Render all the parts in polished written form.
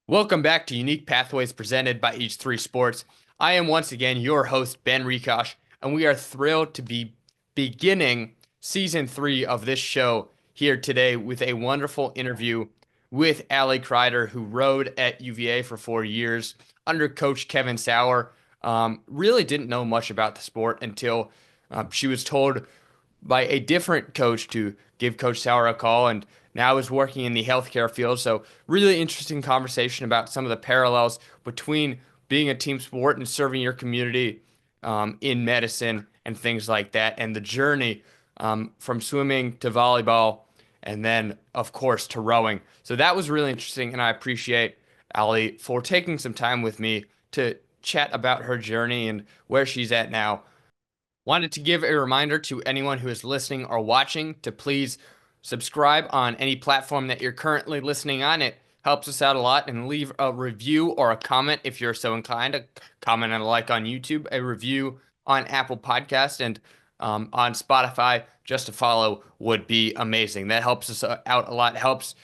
Welcome back to Unique Pathways presented by H3 Sports. I am once again your host, Ben Rekosh, and we are thrilled to be beginning season 3 of this show here today with a wonderful interview with Allie Crider, who rowed at UVA for 4 years under Coach Kevin Sauer. Really didn't know much about the sport until she was told by a different coach to give Coach Sauer a call, and now is working in the healthcare field. So, really interesting conversation about some of the parallels between being a team sport and serving your community in medicine and things like that, and the journey from swimming to volleyball, and then, of course, to rowing. So, that was really interesting, and I appreciate Allie for taking some time with me to chat about her journey and where she's at now. Wanted to give a reminder to anyone who is listening or watching to please subscribe on any platform that you're currently listening on. It helps us out a lot, and leave a review or a comment if you're so inclined. A comment and a like on YouTube, a review on Apple Podcast, and on Spotify. Just a follow would be amazing. That helps us out a lot. It helps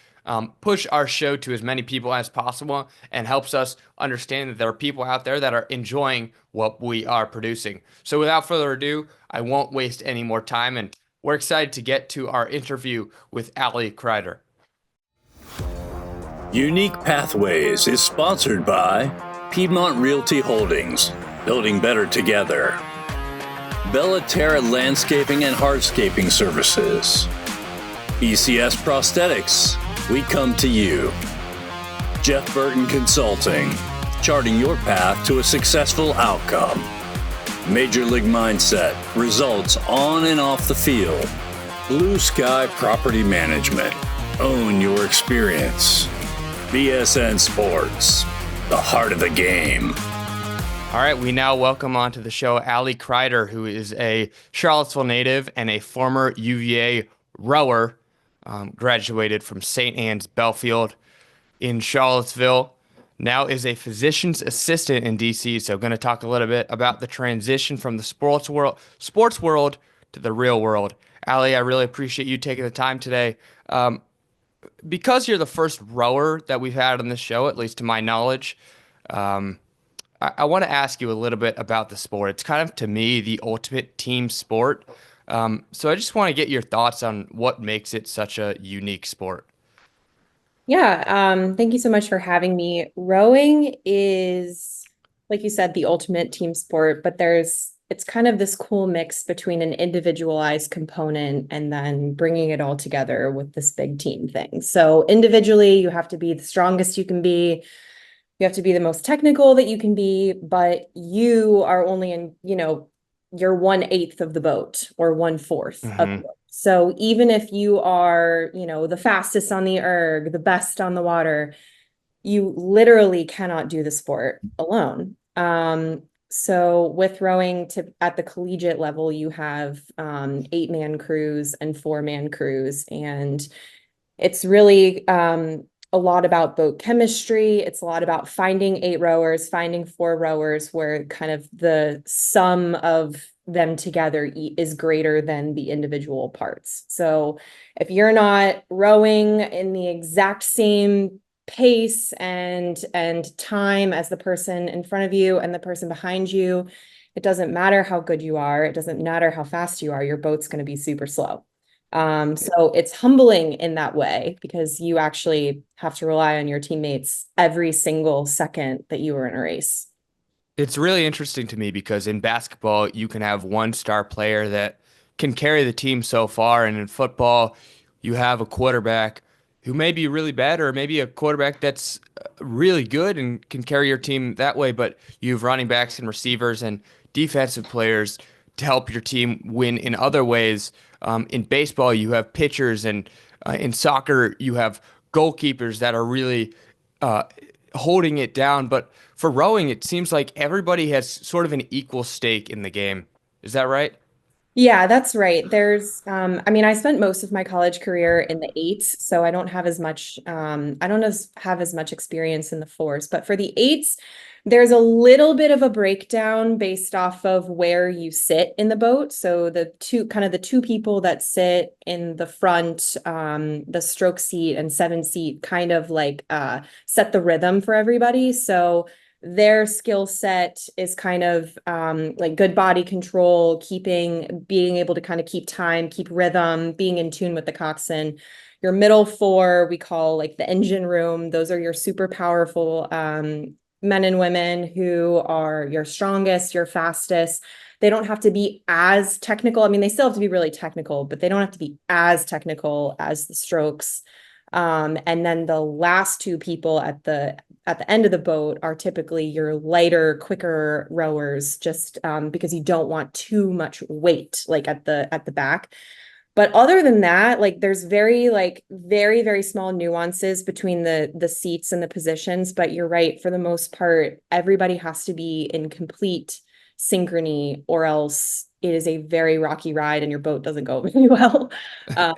push our show to as many people as possible, and helps us understand that there are people out there that are enjoying what we are producing. So without further ado, I won't waste any more time, and we're excited to get to our interview with Allie Crider. Unique Pathways is sponsored by Piedmont Realty Holdings, building better together. Bellaterra Landscaping and Hardscaping Services. ECS Prosthetics, we come to you. Jeff Burton Consulting, charting your path to a successful outcome. Major League Mindset, results on and off the field. Blue Sky Property Management, own your experience. BSN Sports, the heart of the game. All right, we now welcome onto the show Allie Crider, who is a Charlottesville native and a former UVA rower. Graduated from St. Anne's Belfield in Charlottesville. Now is a physician's assistant in DC. So, going to talk a little bit about the transition from the sports world to the real world. Allie, I really appreciate you taking the time today. Because you're the first rower that we've had on this show, at least to my knowledge, I want to ask you a little bit about the sport. It's kind of, to me, the ultimate team sport. So I just want to get your thoughts on what makes it such a unique sport. Yeah, thank you so much for having me. Rowing is, like you said, the ultimate team sport, but it's kind of this cool mix between an individualized component and then bringing it all together with this big team thing. So individually, you have to be the strongest you can be. You have to be the most technical that you can be, but you are only in, you're 1/8 of the boat or 1/4 of the boat. So even if you are, the fastest on the erg, the best on the water, you literally cannot do the sport alone. So with rowing at the collegiate level, you have 8-man crews and 4-man crews, and it's really a lot about boat chemistry. It's a lot about finding 8 rowers, finding 4 rowers, where kind of the sum of them together is greater than the individual parts. So if you're not rowing in the exact same pace and time as the person in front of you and the person behind you, it doesn't matter how good you are. It doesn't matter how fast you are. Your boat's going to be super slow. So it's humbling in that way, because you actually have to rely on your teammates every single second that you are in a race. It's really interesting to me because in basketball, you can have one star player that can carry the team so far. And in football, you have a quarterback who may be really bad, or maybe a quarterback that's really good and can carry your team that way. But you have running backs and receivers and defensive players to help your team win in other ways. In baseball, you have pitchers, and in soccer, you have goalkeepers that are really holding it down. But for rowing, it seems like everybody has sort of an equal stake in the game. Is that right? Yeah, that's right. I spent most of my college career in the 8s, so I don't have as much, have as much experience in the 4s, but for the 8s, There's a little bit of a breakdown based off of where you sit in the boat. So the two people that sit in the front, the stroke seat and 7 seat kind of like set the rhythm for everybody. So their skill set is kind of like good body control, being able to kind of keep time, keep rhythm, being in tune with the coxswain. Your middle four, we call like the engine room. Those are your super powerful men and women who are your strongest, your fastest. They don't have to be as technical. I mean, they still have to be really technical, but they don't have to be as technical as the strokes. And then the last two people at the end of the boat are typically your lighter, quicker rowers, just because you don't want too much weight like at the back. But other than that, like there's very, very small nuances between the seats and the positions. But you're right, for the most part, everybody has to be in complete synchrony, or else it is a very rocky ride and your boat doesn't go very well. So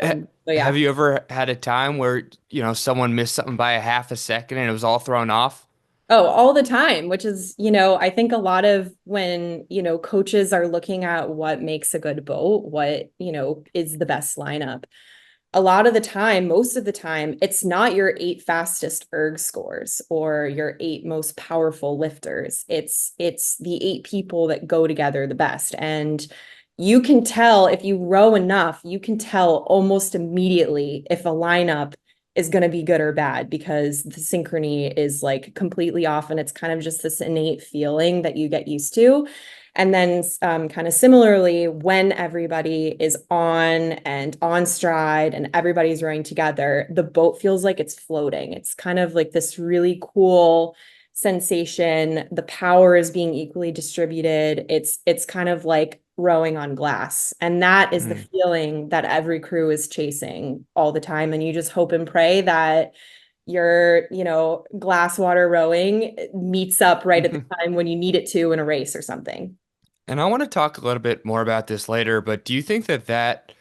yeah. Have you ever had a time where, someone missed something by a half a second and it was all thrown off? Oh, all the time, which is, I think a lot of when, coaches are looking at what makes a good boat, what, is the best lineup. A lot of the time, most of the time, it's not your 8 fastest erg scores or your 8 most powerful lifters. It's the 8 people that go together the best. And you can tell if you row enough, you can tell almost immediately if a lineup is going to be good or bad, because the synchrony is like completely off and it's kind of just this innate feeling that you get used to. And then kind of similarly, when everybody is on stride and everybody's rowing together, the boat feels like it's floating. It's kind of like this really cool sensation. The power is being equally distributed. It's kind of like rowing on glass. And that is the feeling that every crew is chasing all the time. And you just hope and pray that your, glass water rowing meets up right at the time when you need it to in a race or something. And I want to talk a little bit more about this later, but do you think that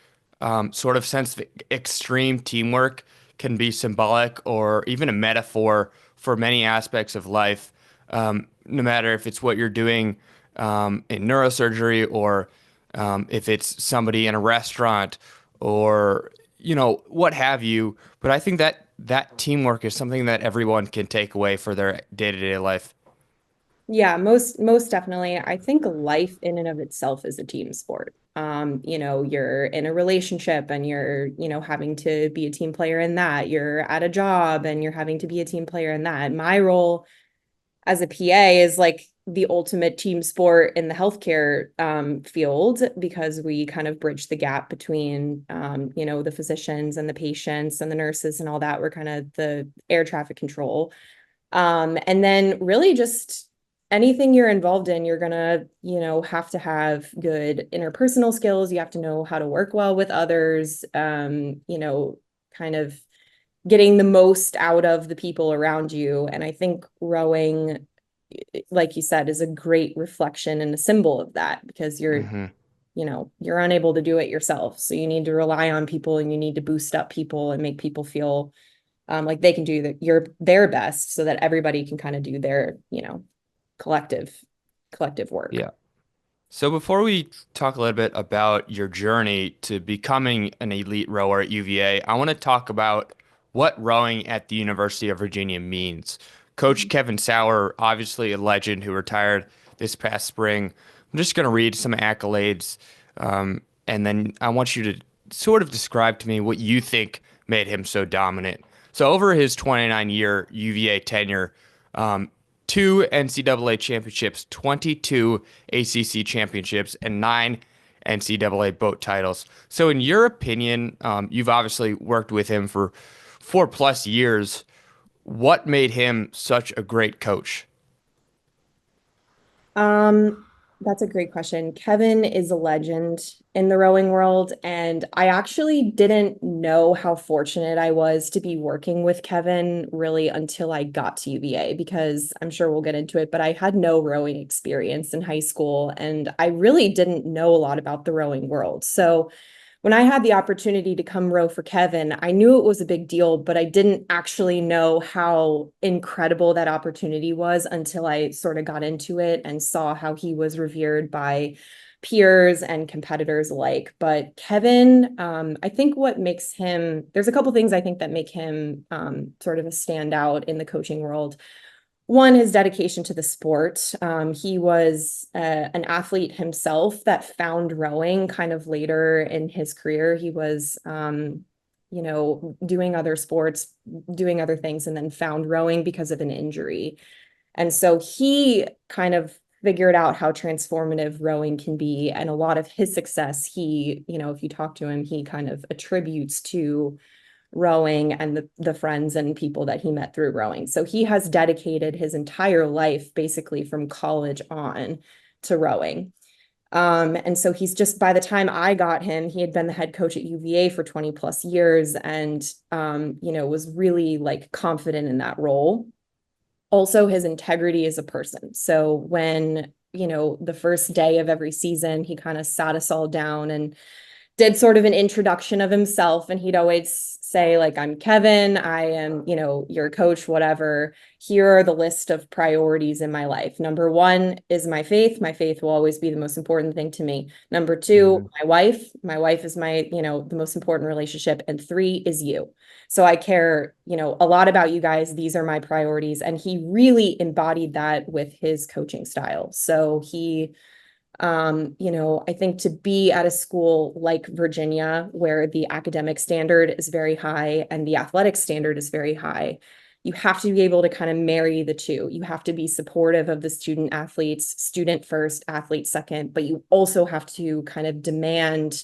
sort of sense of extreme teamwork can be symbolic or even a metaphor for many aspects of life, no matter if it's what you're doing in neurosurgery or if it's somebody in a restaurant or, what have you. But I think that teamwork is something that everyone can take away for their day-to-day life. Yeah, most definitely. I think life in and of itself is a team sport. You're in a relationship and you're, having to be a team player in that. You're at a job and you're having to be a team player in that. My role as a PA is like the ultimate team sport in the healthcare field, because we kind of bridge the gap between, the physicians and the patients and the nurses and all that. We're kind of the air traffic control. And then really just anything you're involved in, you're gonna, have to have good interpersonal skills. You have to know how to work well with others, kind of getting the most out of the people around you. And I think rowing, like you said, is a great reflection and a symbol of that, because you're unable to do it yourself. So you need to rely on people and you need to boost up people and make people feel like they can do their best, so that everybody can kind of do their, collective work. Yeah. So before we talk a little bit about your journey to becoming an elite rower at UVA, I want to talk about what rowing at the University of Virginia means. Coach Kevin Sauer, obviously a legend who retired this past spring. I'm just going to read some accolades, and then I want you to sort of describe to me what you think made him so dominant. So over his 29-year UVA tenure, 2 NCAA championships, 22 ACC championships, and 9 NCAA boat titles. So in your opinion, you've obviously worked with him for 4+ years. What made him such a great coach? That's a great question. Kevin is a legend in the rowing world, and I actually didn't know how fortunate I was to be working with Kevin really until I got to UVA, because I'm sure we'll get into it, but I had no rowing experience in high school and I really didn't know a lot about the rowing world. So when I had the opportunity to come row for Kevin, I knew it was a big deal, but I didn't actually know how incredible that opportunity was until I sort of got into it and saw how he was revered by peers and competitors alike. But Kevin, I think what makes him, there's a couple things I think that make him sort of a standout in the coaching world. One, his dedication to the sport. He was an athlete himself that found rowing kind of later in his career. He was, doing other sports, doing other things, and then found rowing because of an injury. And so he kind of figured out how transformative rowing can be. And a lot of his success, he, if you talk to him, he kind of attributes to rowing and the friends and people that he met through rowing. So he has dedicated his entire life, basically from college on, to rowing. And so he's just, by the time I got him, he had been the head coach at UVA for 20 plus years and, was really like confident in that role. Also, his integrity as a person. So when, the first day of every season, he kind of sat us all down and did sort of an introduction of himself, and he'd always say, like, I'm Kevin, I am, your coach, whatever. Here are the list of priorities in my life. Number one is my faith. My faith will always be the most important thing to me. Number two, my wife. My wife is my, the most important relationship. And three is you. So I care, a lot about you guys. These are my priorities. And he really embodied that with his coaching style. So he, I think to be at a school like Virginia, where the academic standard is very high and the athletic standard is very high, you have to be able to kind of marry the two. You have to be supportive of the student athletes, student first, athlete second, but you also have to kind of demand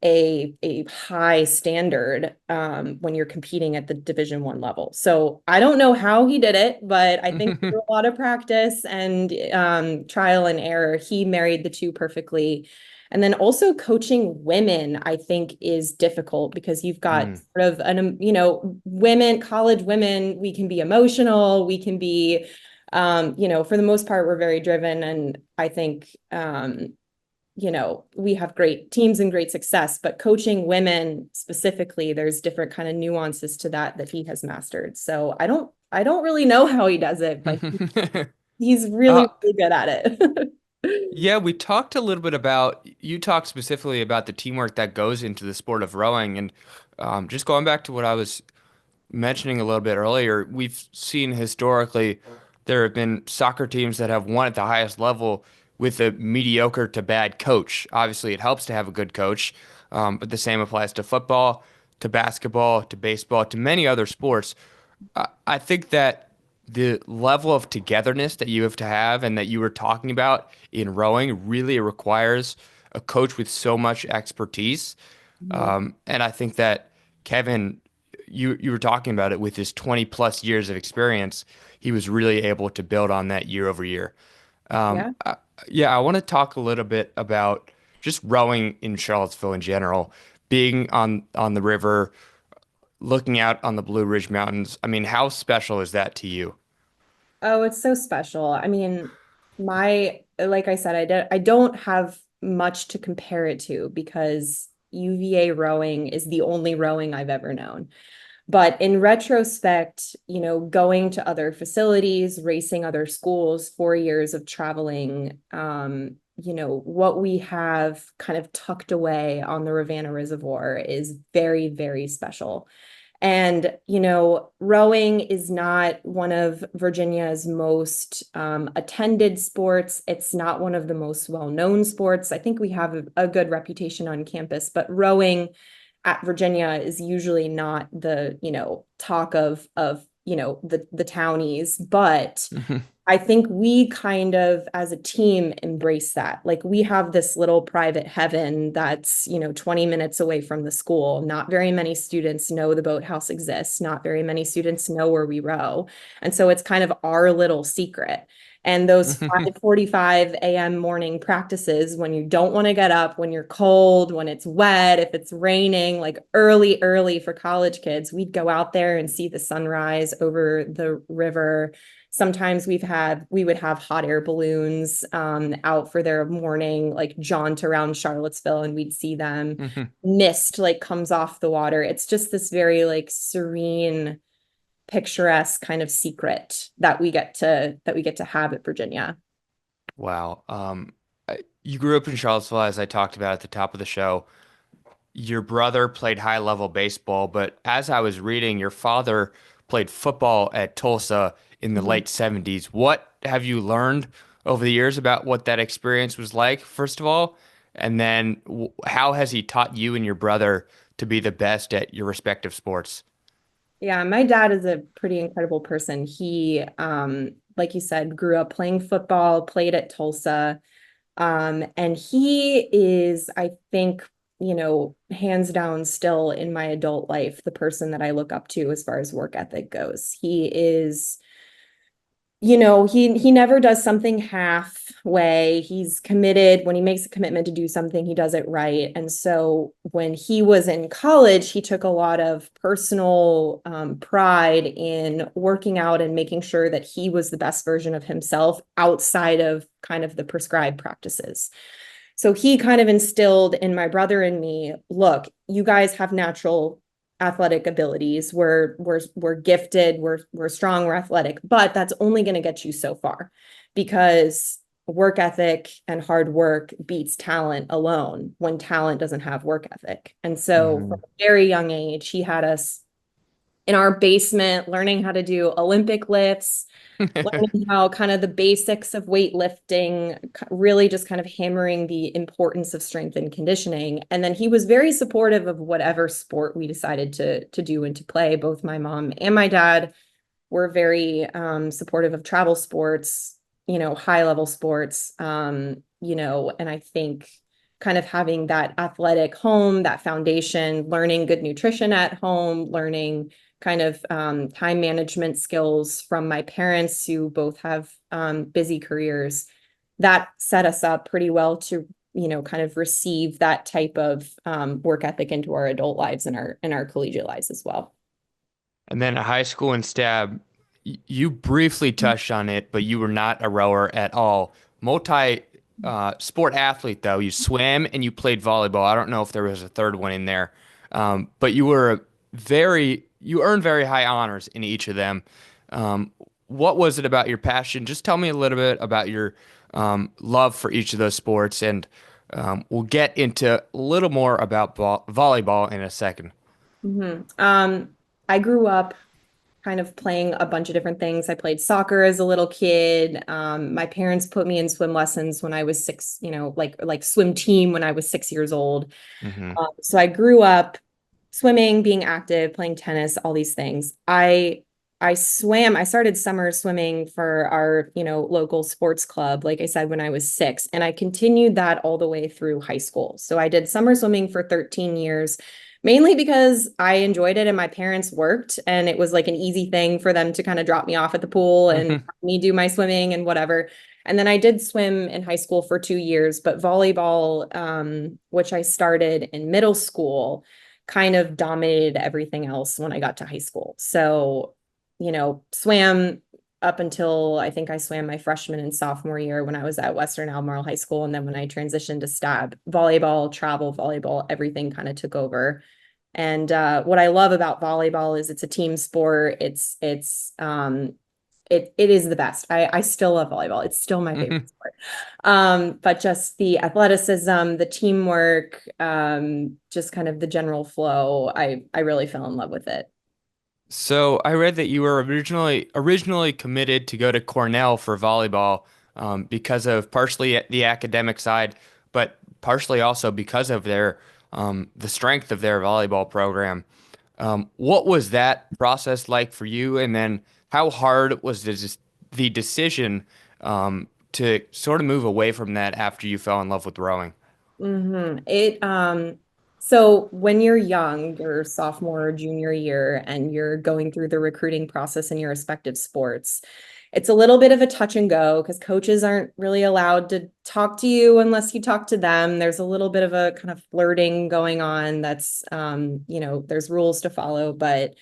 a high standard when you're competing at the Division I level. So I don't know how he did it, but I think through a lot of practice and trial and error, he married the two perfectly. And then also coaching women, I think, is difficult because you've got sort of women, college women, we can be emotional, we can be, for the most part, we're very driven. And I think, we have great teams and great success, but coaching women specifically, there's different kind of nuances to that he has mastered. So I don't really know how he does it, but he's really, really good at it. Yeah, we talked a little bit about, you talked specifically about the teamwork that goes into the sport of rowing. And just going back to what I was mentioning a little bit earlier, we've seen historically there have been soccer teams that have won at the highest level with a mediocre to bad coach. Obviously, it helps to have a good coach, but the same applies to football, to basketball, to baseball, to many other sports. I think that the level of togetherness that you have to have and that you were talking about in rowing really requires a coach with so much expertise. And I think that Kevin, you were talking about it with his 20 plus years of experience, he was really able to build on that year over year. I want to talk a little bit about just rowing in Charlottesville in general, being on the river, looking out on the Blue Ridge Mountains. I mean, how special is that to you? Oh, it's so special. I mean, like I said, I don't have much to compare it to because UVA rowing is the only rowing I've ever known. But in retrospect, going to other facilities, racing other schools, 4 years of traveling, what we have kind of tucked away on the Ravenna Reservoir is very, very special. And, rowing is not one of Virginia's most attended sports. It's not one of the most well-known sports. I think we have a good reputation on campus, but rowing at Virginia is usually not the, talk of the townies, but I think we kind of, as a team, embrace that. Like we have this little private heaven that's, 20 minutes away from the school. Not very many students know the boathouse exists. Not very many students know where we row. And so it's kind of our little secret. And those 5:45 a.m. morning practices when you don't want to get up, when you're cold, when it's wet, if it's raining, like early for college kids, we'd go out there and see the sunrise over the river. Sometimes we would have hot air balloons out for their morning like jaunt around Charlottesville, and we'd see them. Mist like comes off the water. It's just this very like serene, picturesque kind of secret that we get to have at Virginia. Wow. You grew up in Charlottesville, as I talked about at the top of the show. Your brother played high level baseball, but as I was reading, your father played football at Tulsa in the late 70s. What have you learned over the years about what that experience was like, first of all? And then how has he taught you and your brother to be the best at your respective sports? Yeah, my dad is a pretty incredible person. He, like you said, grew up playing football, played at Tulsa. And he is, I think, hands down still in my adult life, the person that I look up to as far as work ethic goes. He is, he never does something halfway. He's committed. When he makes a commitment to do something, he does it right. And so when he was in college, he took a lot of personal pride in working out and making sure that he was the best version of himself outside of kind of the prescribed practices. So he kind of instilled in my brother and me, look, you guys have natural athletic abilities. We're gifted, we're strong, we're athletic, but that's only going to get you so far, because work ethic and hard work beats talent alone when talent doesn't have work ethic. And so from a very young age, he had us in our basement learning how to do Olympic lifts, learning how kind of the basics of weightlifting, really just kind of hammering the importance of strength and conditioning. And then he was very supportive of whatever sport we decided to do and to play. Both my mom and my dad were very supportive of travel sports, high level sports, and I think kind of having that athletic home, that foundation, learning good nutrition at home, learning kind of time management skills from my parents who both have busy careers, that set us up pretty well to, kind of receive that type of work ethic into our adult lives and our collegiate lives as well. And then at high school and Stab, you briefly touched on it, but you were not a rower at all. Multi sport athlete though. You swam and you played volleyball. I don't know if there was a third one in there, but you earned very high honors in each of them. What was it about your passion? Just tell me a little bit about your love for each of those sports, and we'll get into a little more about volleyball in a second. I grew up kind of playing a bunch of different things. I played soccer as a little kid. My parents put me in swim lessons when I was 6, like swim team when I was 6 years old. So I grew up swimming, being active, playing tennis, all these things. I started summer swimming for our, local sports club, like I said, when I was 6, and I continued that all the way through high school. So I did summer swimming for 13 years, mainly because I enjoyed it and my parents worked, and it was like an easy thing for them to kind of drop me off at the pool and have me do my swimming and whatever. And then I did swim in high school for 2 years, but volleyball, which I started in middle school, kind of dominated everything else when I got to high school. So, swam up until I think I swam my freshman and sophomore year when I was at Western Albemarle High School. And then when I transitioned to Stab, volleyball, travel volleyball, everything kind of took over. And what I love about volleyball is it's a team sport. It is the best. I still love volleyball. It's still my favorite sport. But just the athleticism, the teamwork, just kind of the general flow, I really fell in love with it. So I read that you were originally committed to go to Cornell for volleyball, because of partially the academic side, but partially also because of the strength of their volleyball program. What was that process like for you? And then how hard was the decision to sort of move away from that after you fell in love with rowing? It So when you're young, your sophomore or junior year, and you're going through the recruiting process in your respective sports, it's a little bit of a touch and go because coaches aren't really allowed to talk to you unless you talk to them. There's a little bit of a kind of flirting going on that's, there's rules to follow, but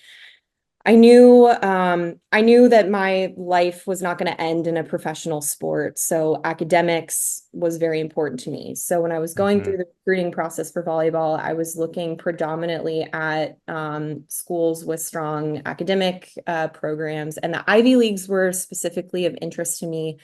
I knew that my life was not going to end in a professional sport. So academics was very important to me. So when I was going Hmm. through the recruiting process for volleyball, I was looking predominantly at schools with strong academic programs, and the Ivy Leagues were specifically of interest to me.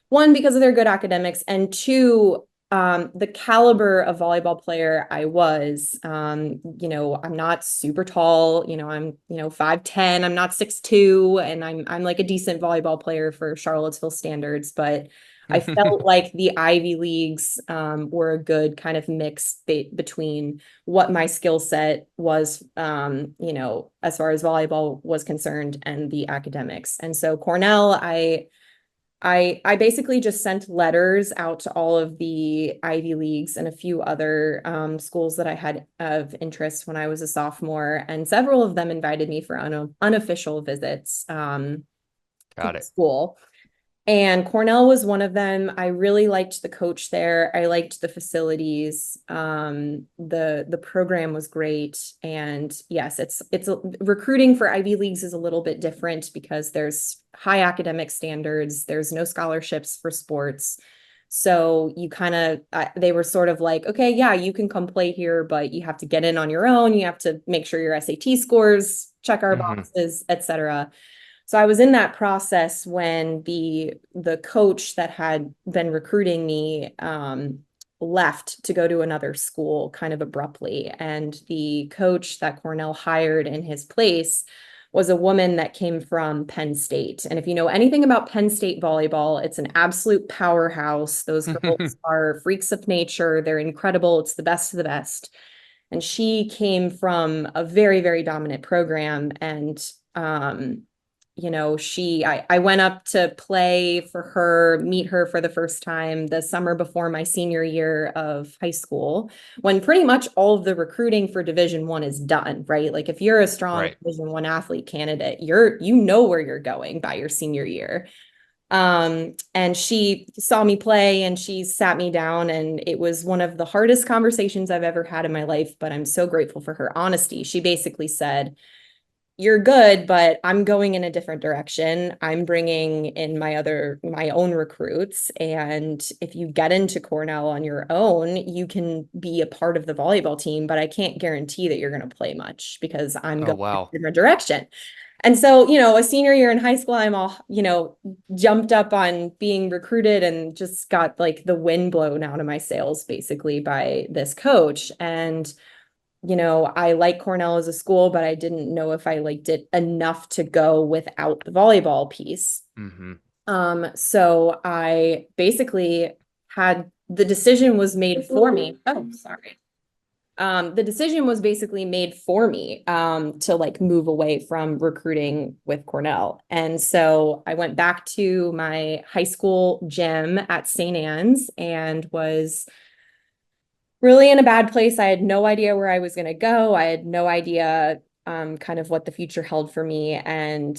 One, because of their good academics, and two, the caliber of volleyball player I was. I'm not super tall, I'm, 5'10", I'm not 6'2", and I'm like a decent volleyball player for Charlottesville standards, but I felt like the Ivy Leagues were a good kind of mix between what my skill set was, as far as volleyball was concerned, and the academics. And so Cornell, I basically just sent letters out to all of the Ivy Leagues and a few other schools that I had of interest when I was a sophomore, and several of them invited me for unofficial visits to Got the it. school. And Cornell was one of them. I really liked the coach there. I liked the facilities. The program was great. And yes, recruiting for Ivy Leagues is a little bit different because there's high academic standards. There's no scholarships for sports. So you kind of, they were sort of like, okay, yeah, you can come play here, but you have to get in on your own. You have to make sure your SAT scores check our Hmm. boxes, etc. So I was in that process when the coach that had been recruiting me left to go to another school kind of abruptly. And the coach that Cornell hired in his place was a woman that came from Penn State. And if you know anything about Penn State volleyball, it's an absolute powerhouse. Those girls are freaks of nature. They're incredible. It's the best of the best. And she came from a very, very dominant program. And I went up to play for her, meet her for the first time the summer before my senior year of high school, when pretty much all of the recruiting for Division 1 is done, right? Like if you're a strong Right. Division 1 athlete candidate, you know where you're going by your senior year. And she saw me play and she sat me down, and it was one of the hardest conversations I've ever had in my life, but I'm so grateful for her honesty. She basically said, "You're good, but I'm going in a different direction. I'm bringing in my own recruits. And if you get into Cornell on your own, you can be a part of the volleyball team, but I can't guarantee that you're going to play much because I'm Oh, going in wow. a different direction." And so, a senior year in high school, I'm all, jumped up on being recruited and just got like the wind blown out of my sails basically by this coach. And I like Cornell as a school, but I didn't know if I liked it enough to go without the volleyball piece. Hmm. So I basically had the decision was made for me. Oh, sorry. The decision was basically made for me to like move away from recruiting with Cornell. And so I went back to my high school gym at St. Anne's and was really in a bad place. I had no idea where I was going to go. I had no idea kind of what the future held for me. And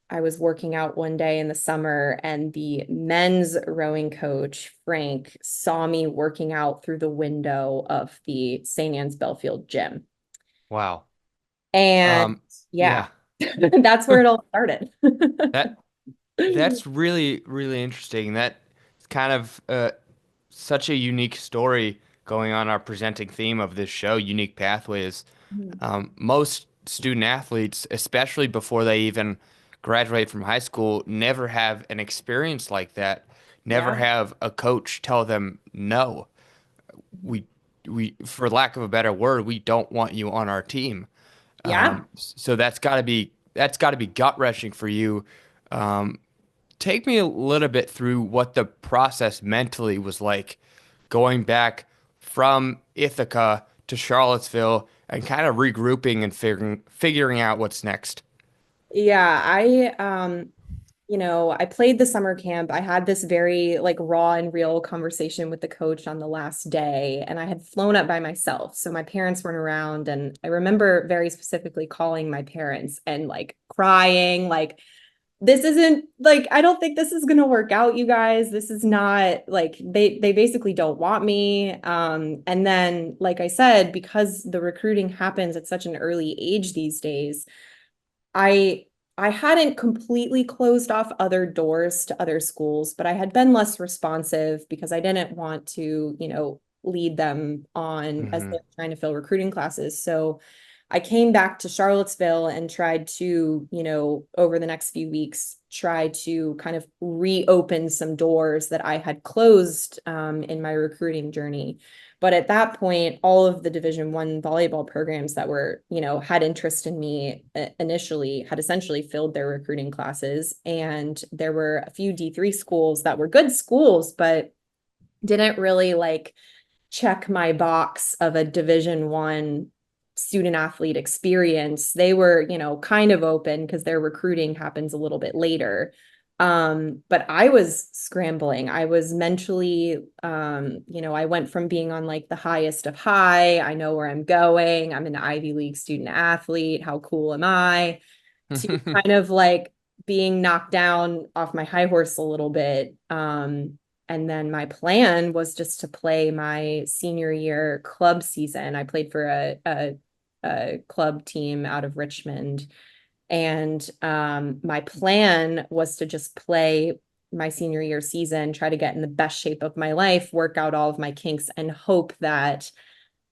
I was working out one day in the summer, and the men's rowing coach, Frank, saw me working out through the window of the St. Anne's Belfield gym. Wow. And yeah, Yeah, that's where it all started. that that's really, really interesting. That's kind of such a unique story going on our presenting theme of this show, unique pathways. Most student athletes, especially before they even graduate from high school, never have an experience like that. Never Yeah. have a coach tell them, no, we, for lack of a better word, we don't want you on our team. Yeah. So that's got to be gut wrenching for you. Um, Take me a little bit through what the process mentally was like going back from Ithaca to Charlottesville and kind of regrouping and figuring out what's next. Yeah, I played the summer camp. I had this very like raw and real conversation with the coach on the last day, and I had flown up by myself. So my parents weren't around. And I remember very specifically calling my parents and like crying, like, this isn't like, I don't think this is going to work out, you guys. This is not like they basically don't want me. And then, like I said, because the recruiting happens at such an early age these days, I I hadn't completely closed off other doors to other schools, but I had been less responsive because I didn't want to, lead them on as Hmm. they're trying to fill recruiting classes. So I came back to Charlottesville and tried to, over the next few weeks, try to kind of reopen some doors that I had closed in my recruiting journey. But at that point, all of the Division I volleyball programs that were, had interest in me initially had essentially filled their recruiting classes. And there were a few D3 schools that were good schools, but didn't really like check my box of a Division I student athlete experience. They were, kind of open because their recruiting happens a little bit later. But I was scrambling. I was mentally, I went from being on like the highest of high. I know where I'm going. I'm an Ivy League student athlete. How cool am I? To kind of like being knocked down off my high horse a little bit. And then my plan was just to play my senior year club season. I played for a club team out of Richmond. And my plan was to just play my senior year season, try to get in the best shape of my life, work out all of my kinks, and hope that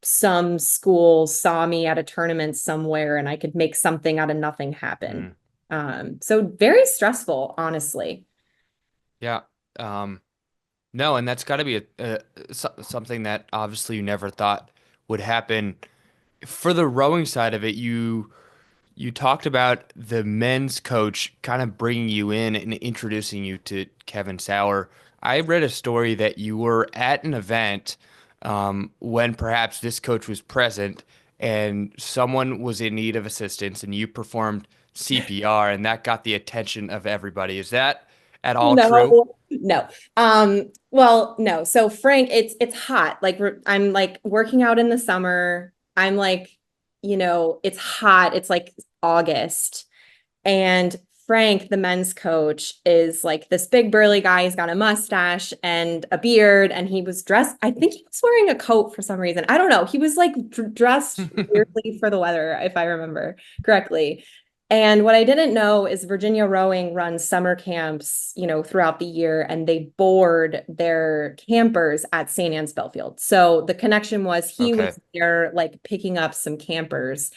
some school saw me at a tournament somewhere and I could make something out of nothing happen. Mm. So very stressful, honestly. Yeah. Um, no, and that's got to be something that obviously you never thought would happen. For the rowing side of it, you talked about the men's coach kind of bringing you in and introducing you to Kevin Sauer. I read a story that you were at an event when perhaps this coach was present and someone was in need of assistance and you performed CPR and that got the attention of everybody. Is that at all true? No, no. Well, no. So Frank, it's hot. Like I'm like working out in the summer. I'm like, it's hot. It's like August. And Frank, the men's coach, is like this big burly guy. He's got a mustache and a beard, and he was dressed. I think he was wearing a coat for some reason. I don't know. He was like dressed weirdly for the weather, if I remember correctly. And what I didn't know is Virginia Rowing runs summer camps, throughout the year, and they board their campers at St. Anne's Belfield. So the connection was he Okay. was there, like picking up some campers,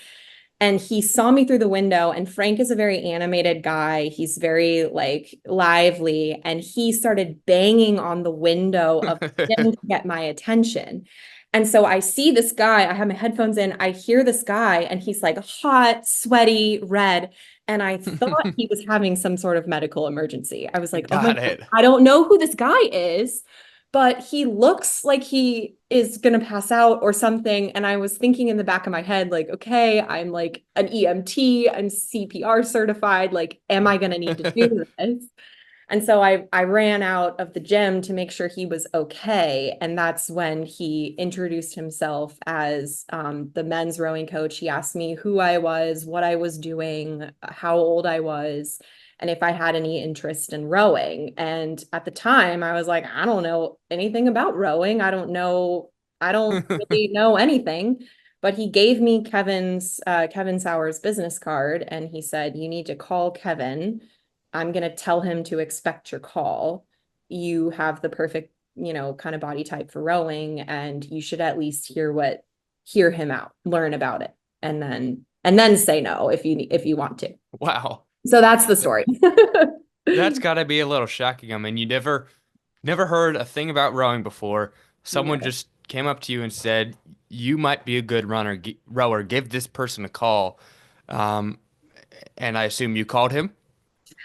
and he saw me through the window. And Frank is a very animated guy. He's very like lively, and he started banging on the window of the gym to get my attention. And so I see this guy, I have my headphones in, I hear this guy, and he's like hot, sweaty, red. And I thought he was having some sort of medical emergency. I was like, oh my Got God, it. I don't know who this guy is, but he looks like he is going to pass out or something. And I was thinking in the back of my head, like, okay, I'm like an EMT, I'm CPR certified. Like, am I going to need to do this? And so I ran out of the gym to make sure he was okay. And that's when he introduced himself as the men's rowing coach. He asked me who I was, what I was doing, how old I was, and if I had any interest in rowing. And at the time, I was like, I don't know anything about rowing. I don't really know anything. But he gave me Kevin Sauer's business card, and he said, you need to call Kevin. I'm going to tell him to expect your call. You have the perfect, kind of body type for rowing, and you should at least hear him out, learn about it, and then say no if you want to. Wow. So that's the story. That's got to be a little shocking. I mean, you never heard a thing about rowing before. Someone No. just came up to you and said, "You might be a good rower. Give this person a call." Um, and I assume you called him.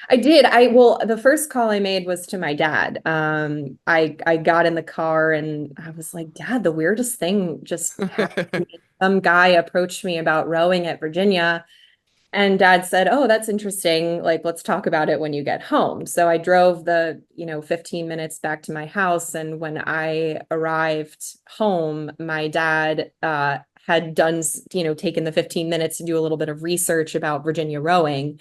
I did. The first call I made was to my dad. I got in the car and I was like, Dad, the weirdest thing just happened to me. Some guy approached me about rowing at Virginia. And dad said, "Oh, that's interesting. Like, let's talk about it when you get home." So I drove the, 15 minutes back to my house. And when I arrived home, my dad had done, taken the 15 minutes to do a little bit of research about Virginia rowing.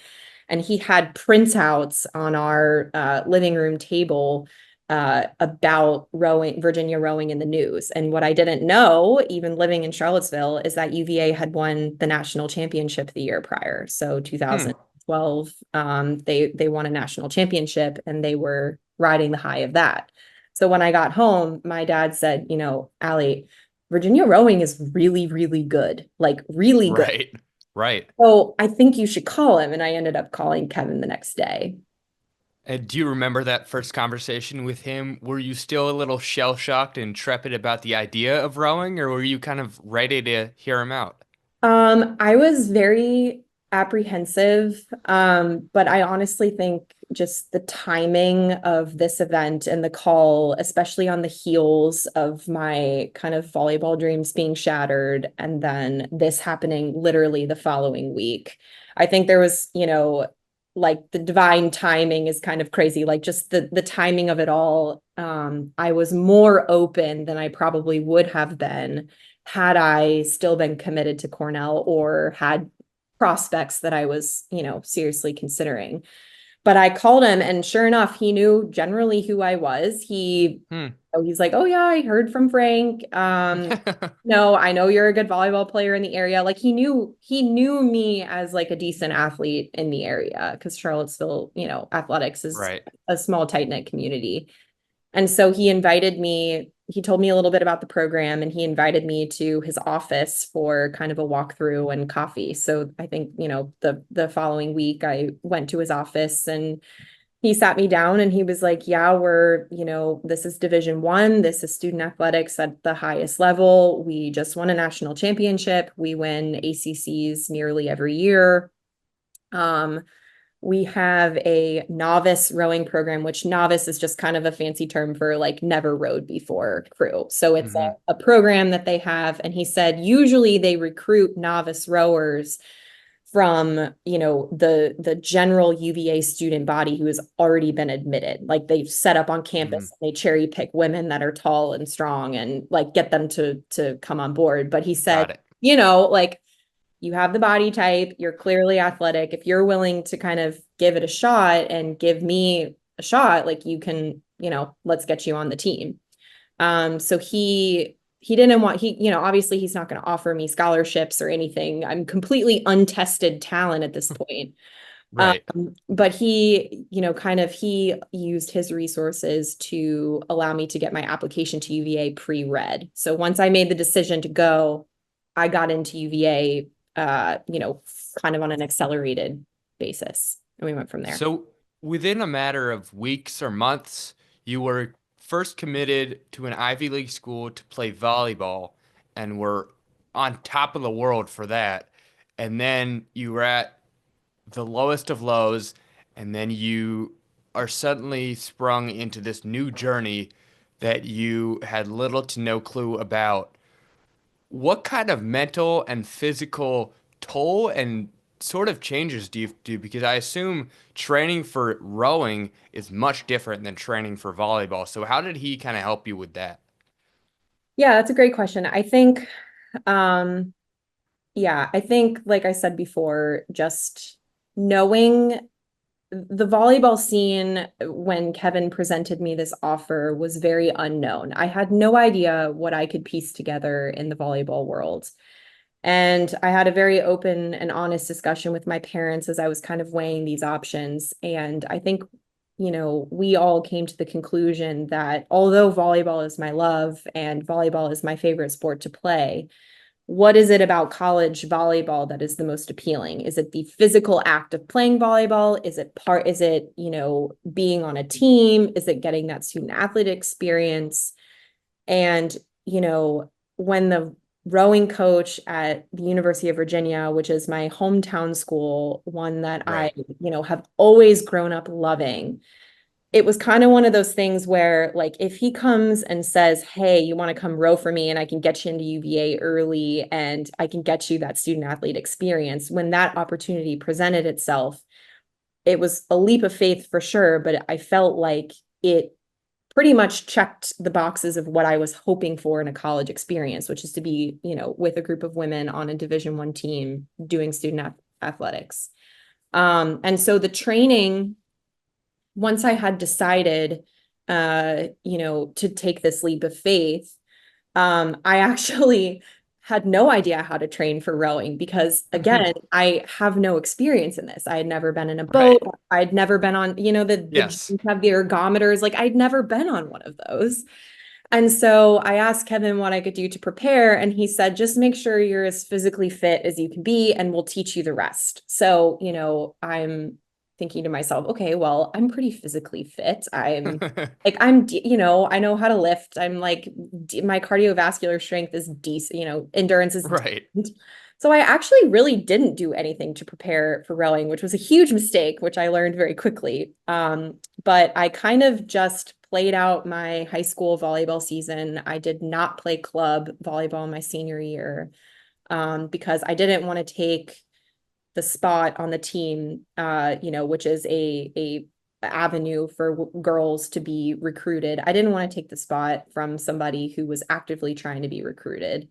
And he had printouts on our living room table about Virginia rowing in the news. And what I didn't know, even living in Charlottesville, is that UVA had won the national championship the year prior. So Hmm. 2012, they won a national championship and they were riding the high of that. So when I got home, my dad said, Allie, Virginia rowing is really, really good, like really good. Right. Right. So I think you should call him. And I ended up calling Kevin the next day. And do you remember that first conversation with him? Were you still a little shell-shocked and trepid about the idea of rowing, or were you kind of ready to hear him out? I was very apprehensive, but I honestly think just the timing of this event and the call, especially on the heels of my kind of volleyball dreams being shattered, and then this happening literally the following week. I think there was, like the divine timing is kind of crazy, like just the timing of it all. I was more open than I probably would have been had I still been committed to Cornell or had prospects that I was, seriously considering. But I called him, and sure enough, he knew generally who I was. Hmm. He's like, "Oh yeah, I heard from Frank. No, I know you're a good volleyball player in the area." Like he knew me as like a decent athlete in the area because Charlottesville, athletics is Right. a small, tight-knit community. And so he told me a little bit about the program, and he invited me to his office for kind of a walkthrough and coffee. So I think, the following week I went to his office and he sat me down and he was like, "Yeah, this is Division 1. This is student athletics at the highest level. We just won a national championship. We win ACCs nearly every year. Um, we have a novice rowing program, which novice is just kind of a fancy term for like never rowed before crew. So it's Hmm. a program that they have." And he said, usually they recruit novice rowers from, the general UVA student body who has already been admitted. Like they've set up on Hmm. campus, and they cherry pick women that are tall and strong and like get them to come on board. But he said, Got it. like, you have the body type, you're clearly athletic. If you're willing to kind of give it a shot and give me a shot, like you can, let's get you on the team. So he didn't want obviously he's not going to offer me scholarships or anything. I'm completely untested talent at this point. Right. But he, kind of he used his resources to allow me to get my application to UVA pre-read. So once I made the decision to go, I got into UVA, kind of on an accelerated basis. And we went from there. So within a matter of weeks or months, you were first committed to an Ivy League school to play volleyball and were on top of the world for that. And then you were at the lowest of lows, and then you are suddenly sprung into this new journey that you had little to no clue about. What kind of mental and physical toll and sort of changes do you do? Because I assume training for rowing is much different than training for volleyball. So how did he kind of help you with that? Yeah, that's a great question. Um, I think, like I said before, just knowing the volleyball scene when Kevin presented me this offer was very unknown. I had no idea what I could piece together in the volleyball world. And I had a very open and honest discussion with my parents as I was kind of weighing these options. And I think, we all came to the conclusion that although volleyball is my love and volleyball is my favorite sport to play, what is it about college volleyball that is the most appealing? Is it the physical act of playing volleyball? Is it, being on a team? Is it getting that student athlete experience? And, when the rowing coach at the University of Virginia, which is my hometown school, one that I, Right. have always grown up loving, it was kind of one of those things where, like, if he comes and says, hey, you want to come row for me and I can get you into UVA early and I can get you that student athlete experience, when that opportunity presented itself, it was a leap of faith for sure, but I felt like it pretty much checked the boxes of what I was hoping for in a college experience, which is to be, with a group of women on a Division I team doing student athletics. And so the training, once I had decided, to take this leap of faith, I actually had no idea how to train for rowing because, again, I have no experience in this. I had never been in a boat. Right. I'd never been on, the Yes. gyms have the ergometers. Like, I'd never been on one of those. And so I asked Kevin what I could do to prepare, and he said, just make sure you're as physically fit as you can be, and we'll teach you the rest. So, I'm thinking to myself, okay, well, I'm pretty physically fit. I'm like, I know how to lift. I'm like, my cardiovascular strength is decent, endurance is Right. decent. So I actually really didn't do anything to prepare for rowing, which was a huge mistake, which I learned very quickly. But I kind of just played out my high school volleyball season. I did not play club volleyball my senior year, because I didn't want to take the spot on the team, which is a avenue for girls to be recruited. I didn't want to take the spot from somebody who was actively trying to be recruited.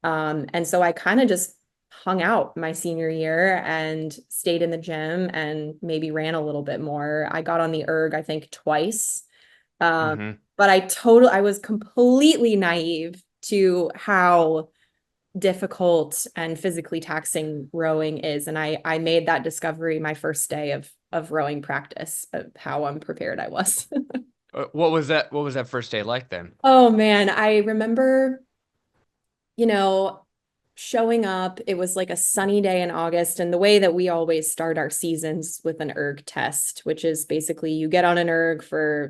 And so I kind of just hung out my senior year and stayed in the gym and maybe ran a little bit more. I got on the erg, I think, twice. Hmm. But I was completely naive to how difficult and physically taxing rowing is. And I made that discovery my first day of rowing practice, of how unprepared I was. What was that? What was that first day like then? Oh man, I remember, you know, showing up. It was like a sunny day in August, and the way that we always start our seasons with an erg test, which is basically you get on an erg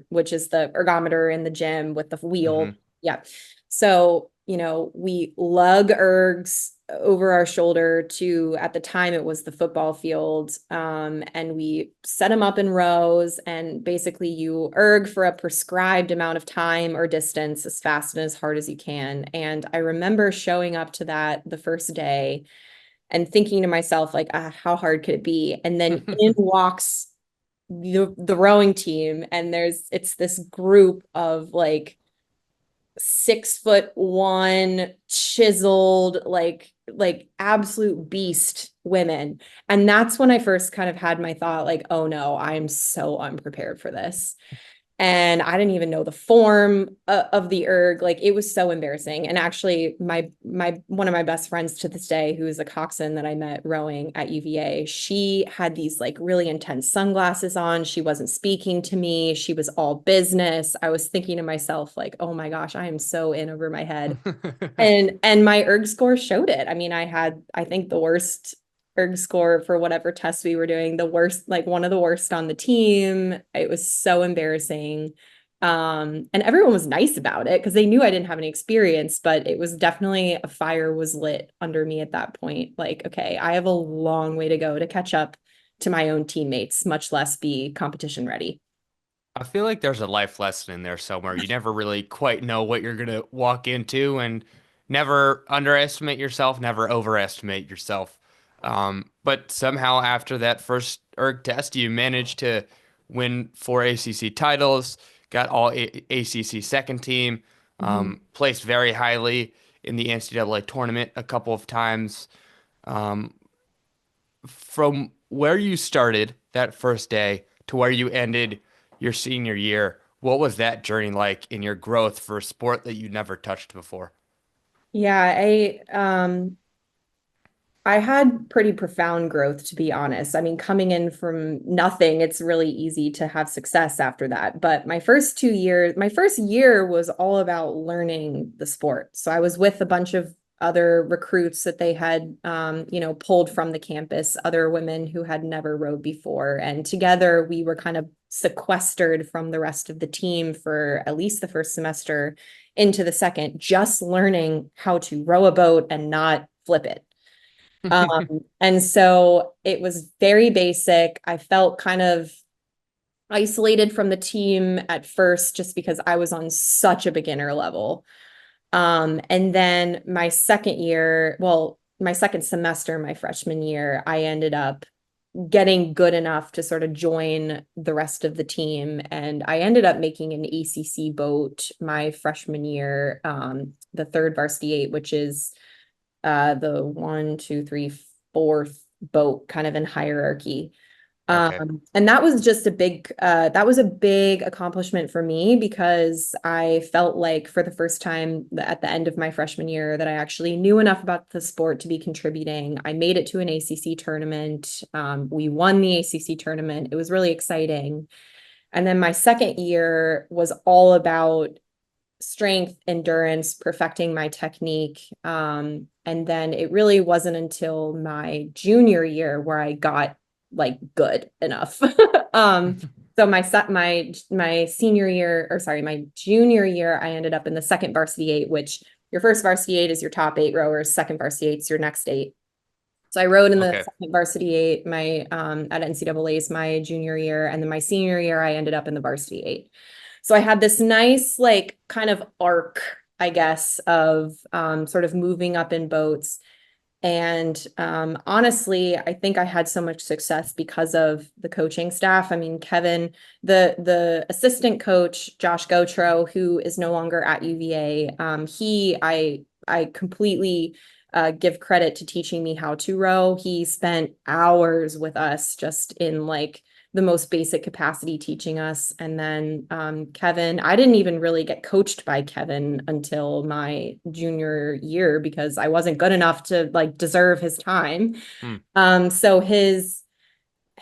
which is the ergometer in the gym with the wheel. Hmm. Yeah. So, we lug ergs over our shoulder to, at the time it was the football field, and we set them up in rows, and basically you erg for a prescribed amount of time or distance as fast and as hard as you can. And I remember showing up to that the first day and thinking to myself, like, how hard could it be? And then in walks the rowing team, and it's this group of like 6'1" chiseled, like absolute beast women. And that's when I first kind of had my thought, like, oh no, I'm so unprepared for this. And I didn't even know the form of the erg. Like, it was so embarrassing. And actually, my one of my best friends to this day, who is a coxswain that I met rowing at UVA, she had these like really intense sunglasses on. She wasn't speaking to me. She was all business. I was thinking to myself, like, oh my gosh, I am so in over my head. And my erg score showed it. I mean, I had, I think, the worst erg score for whatever test we were doing, the worst, like one of the worst on the team. It was so embarrassing. And everyone was nice about it because they knew I didn't have any experience, but it was definitely, a fire was lit under me at that point. Like, okay, I have a long way to go to catch up to my own teammates, much less be competition ready. I feel like there's a life lesson in there somewhere. You never really quite know what you're gonna walk into, and never underestimate yourself, never overestimate yourself. But somehow after that first ERG test, you managed to win 4 ACC titles, got all ACC second team, Mhm. placed very highly in the NCAA tournament a couple of times. Um, from where you started that first day to where you ended your senior year, what was that journey like in your growth for a sport that you never touched before? Yeah, I had pretty profound growth, to be honest. I mean, coming in from nothing, it's really easy to have success after that. But my first year was all about learning the sport. So I was with a bunch of other recruits that they had, pulled from the campus, other women who had never rowed before. And together we were kind of sequestered from the rest of the team for at least the first semester into the second, just learning how to row a boat and not flip it. And so it was very basic. I felt kind of isolated from the team at first just because I was on such a beginner level. And then my second year, well, my second semester, my freshman year, I ended up getting good enough to sort of join the rest of the team. And I ended up making an ACC boat my freshman year, the third varsity eight, which is the one, two, three, fourth boat kind of in hierarchy. Okay. And that was just that was a big accomplishment for me because I felt like for the first time at the end of my freshman year that I actually knew enough about the sport to be contributing. I made it to an ACC tournament. We won the ACC tournament. It was really exciting. And then my second year was all about strength, endurance, perfecting my technique. And then it really wasn't until my junior year where I got like good enough. So my senior year, or sorry, my junior year, I ended up in the second varsity eight, which your first varsity eight is your top eight rowers, second varsity eight is your next eight. So I rowed in the Okay. second varsity eight, my at NCAA's my junior year, and then my senior year, I ended up in the varsity eight. So I had this nice like kind of arc, I guess, of sort of moving up in boats. And honestly, I think I had so much success because of the coaching staff. I mean, Kevin, the assistant coach, Josh Gotro, who is no longer at UVA, I completely give credit to teaching me how to row. He spent hours with us just in like the most basic capacity teaching us. And then Kevin, I didn't even really get coached by Kevin until my junior year because I wasn't good enough to like deserve his time. Hmm. So his,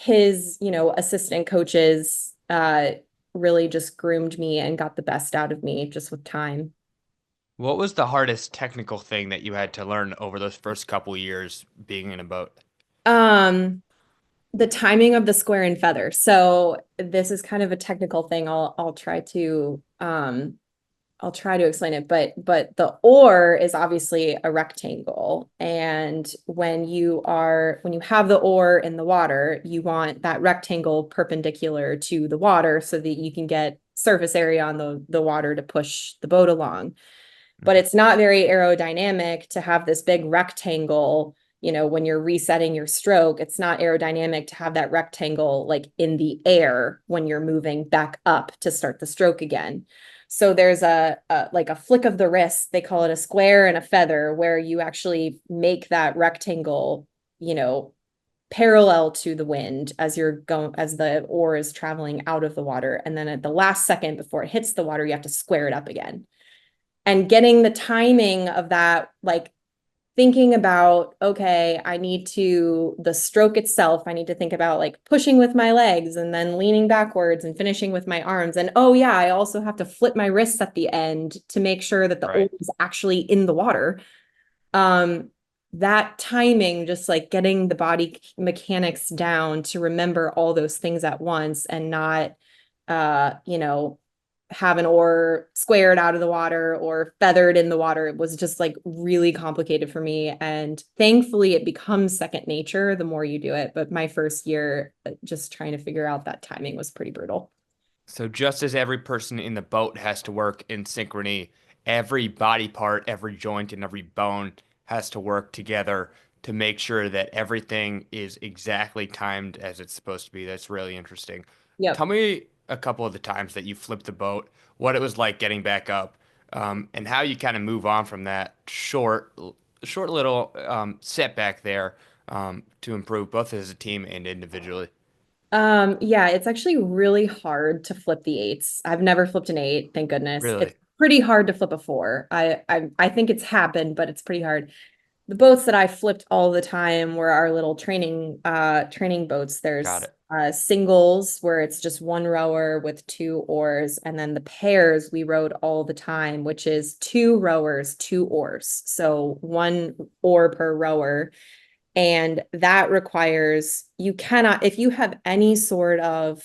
you know, assistant coaches really just groomed me and got the best out of me just with time. What was the hardest technical thing that you had to learn over those first couple years being in a boat? Um, the timing of the square and feather. So this is kind of a technical thing. I'll try to explain it, but the oar is obviously a rectangle. And when you have the oar in the water, you want that rectangle perpendicular to the water so that you can get surface area on the water to push the boat along. But it's not very aerodynamic to have this big rectangle, you know, when you're resetting your stroke, it's not aerodynamic to have that rectangle like in the air when you're moving back up to start the stroke again. So there's like a flick of the wrist, they call it a square and a feather, where you actually make that rectangle, you know, parallel to the wind as the oar is traveling out of the water. And then at the last second before it hits the water, you have to square it up again. And getting the timing of that, like thinking about, okay, the stroke itself, I need to think about like pushing with my legs and then leaning backwards and finishing with my arms. And oh yeah, I also have to flip my wrists at the end to make sure that the oar is actually in the water. That timing, just like getting the body mechanics down to remember all those things at once and not, you know, have an oar squared out of the water or feathered in the water. It was just like really complicated for me. And thankfully it becomes second nature the more you do it. But my first year, just trying to figure out that timing was pretty brutal. So just as every person in the boat has to work in synchrony, every body part, every joint, and every bone has to work together to make sure that everything is exactly timed as it's supposed to be. That's really interesting. Yep. Tell me a couple of the times that you flipped the boat, what it was like getting back up, and how you kind of move on from that short little setback there to improve both as a team and individually. Yeah, it's actually really hard to flip the eights. I've never flipped an eight, thank goodness. It's Really? pretty hard to flip a four. I think it's happened, but it's pretty hard. The boats that I flipped all the time were our little training boats. Got There's it. singles where it's just one rower with two oars, and then the pairs we rowed all the time, which is two rowers, two oars. So one oar per rower. And that requires, you cannot, if you have any sort of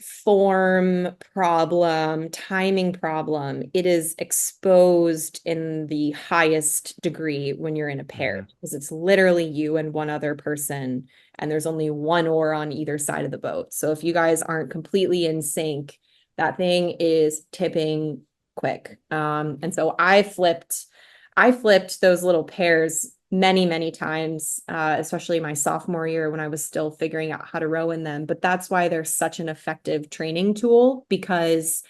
form problem, timing problem, it is exposed in the highest degree when you're in a pair, because it's literally you and one other person, and there's only one oar on either side of the boat. So if you guys aren't completely in sync, that thing is tipping quick. And so I flipped those little pairs many, many times, especially my sophomore year when I was still figuring out how to row in them. But that's why they're such an effective training tool, because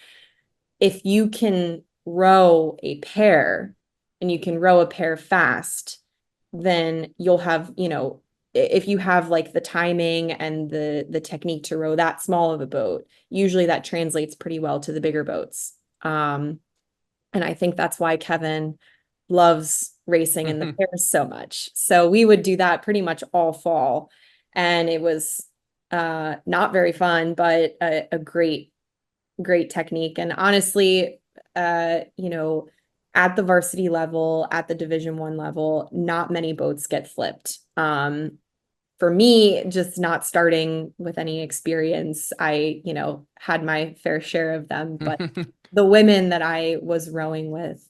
if you can row a pair and you can row a pair fast, then you'll have, if you have like the timing and the technique to row that small of a boat, usually that translates pretty well to the bigger boats. And I think that's why Kevin loves racing in the pairs so much. So we would do that pretty much all fall. And it was not very fun, but a great, great technique. And honestly, at the varsity level, at the Division I level, not many boats get flipped. For me, just not starting with any experience, I, had my fair share of them. But the women that I was rowing with,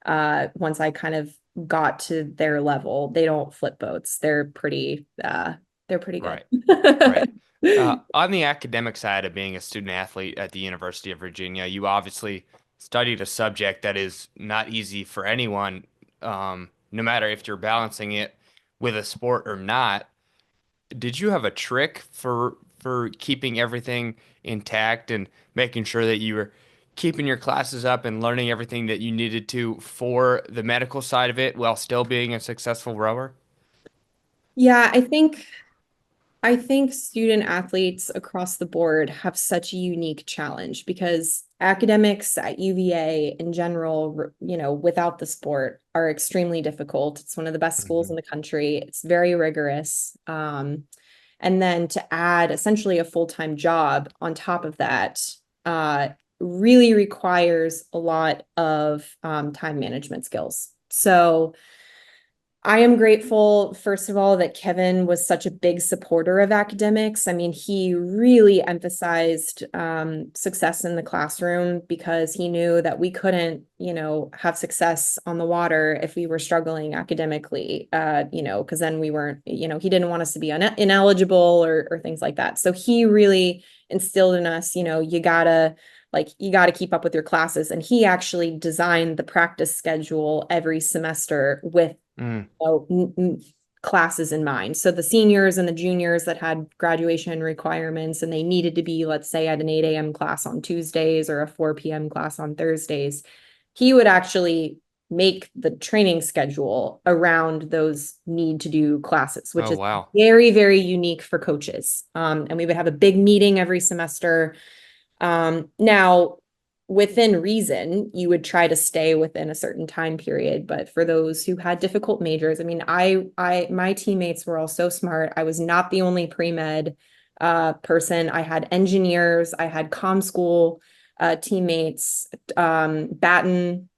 once I kind of got to their level, they don't flip boats. They're pretty good. Right. Right. On the academic side of being a student athlete at the University of Virginia, you obviously studied a subject that is not easy for anyone, no matter if you're balancing it with a sport or not. Did you have a trick for keeping everything intact and making sure that you were keeping your classes up and learning everything that you needed to for the medical side of it while still being a successful rower? Yeah, I think student athletes across the board have such a unique challenge, because academics at UVA in general, without the sport, are extremely difficult. It's one of the best schools in the country. It's very rigorous. And then to add essentially a full-time job on top of that, really requires a lot of time management skills. So I am grateful, first of all, that Kevin was such a big supporter of academics. I mean, he really emphasized success in the classroom, because he knew that we couldn't, have success on the water if we were struggling academically, because then we weren't, he didn't want us to be ineligible or things like that. So he really instilled in us, you gotta keep up with your classes. And he actually designed the practice schedule every semester with classes in mind. So the seniors and the juniors that had graduation requirements and they needed to be, let's say, at an 8 a.m. class on Tuesdays or a 4 p.m. class on Thursdays, he would actually make the training schedule around those need to do classes, which is Wow. very, very unique for coaches. And we would have a big meeting every semester. Now, within reason, you would try to stay within a certain time period. But for those who had difficult majors, I mean, my teammates were all so smart. I was not the only pre-med person. I had engineers, I had comm school teammates, baton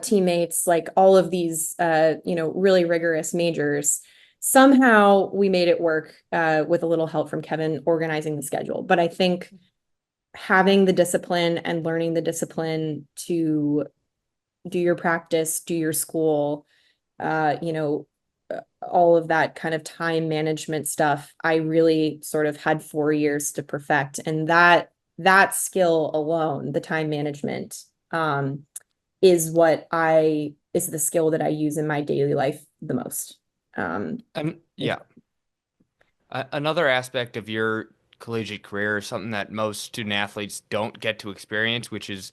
teammates, like all of these, really rigorous majors. Somehow we made it work with a little help from Kevin organizing the schedule. But I think having the discipline and learning the discipline to do your practice, do your school, all of that kind of time management stuff, I really sort of had 4 years to perfect. And that skill alone, the time management, is the skill that I use in my daily life the most. And yeah, another aspect of your collegiate career is something that most student athletes don't get to experience, which is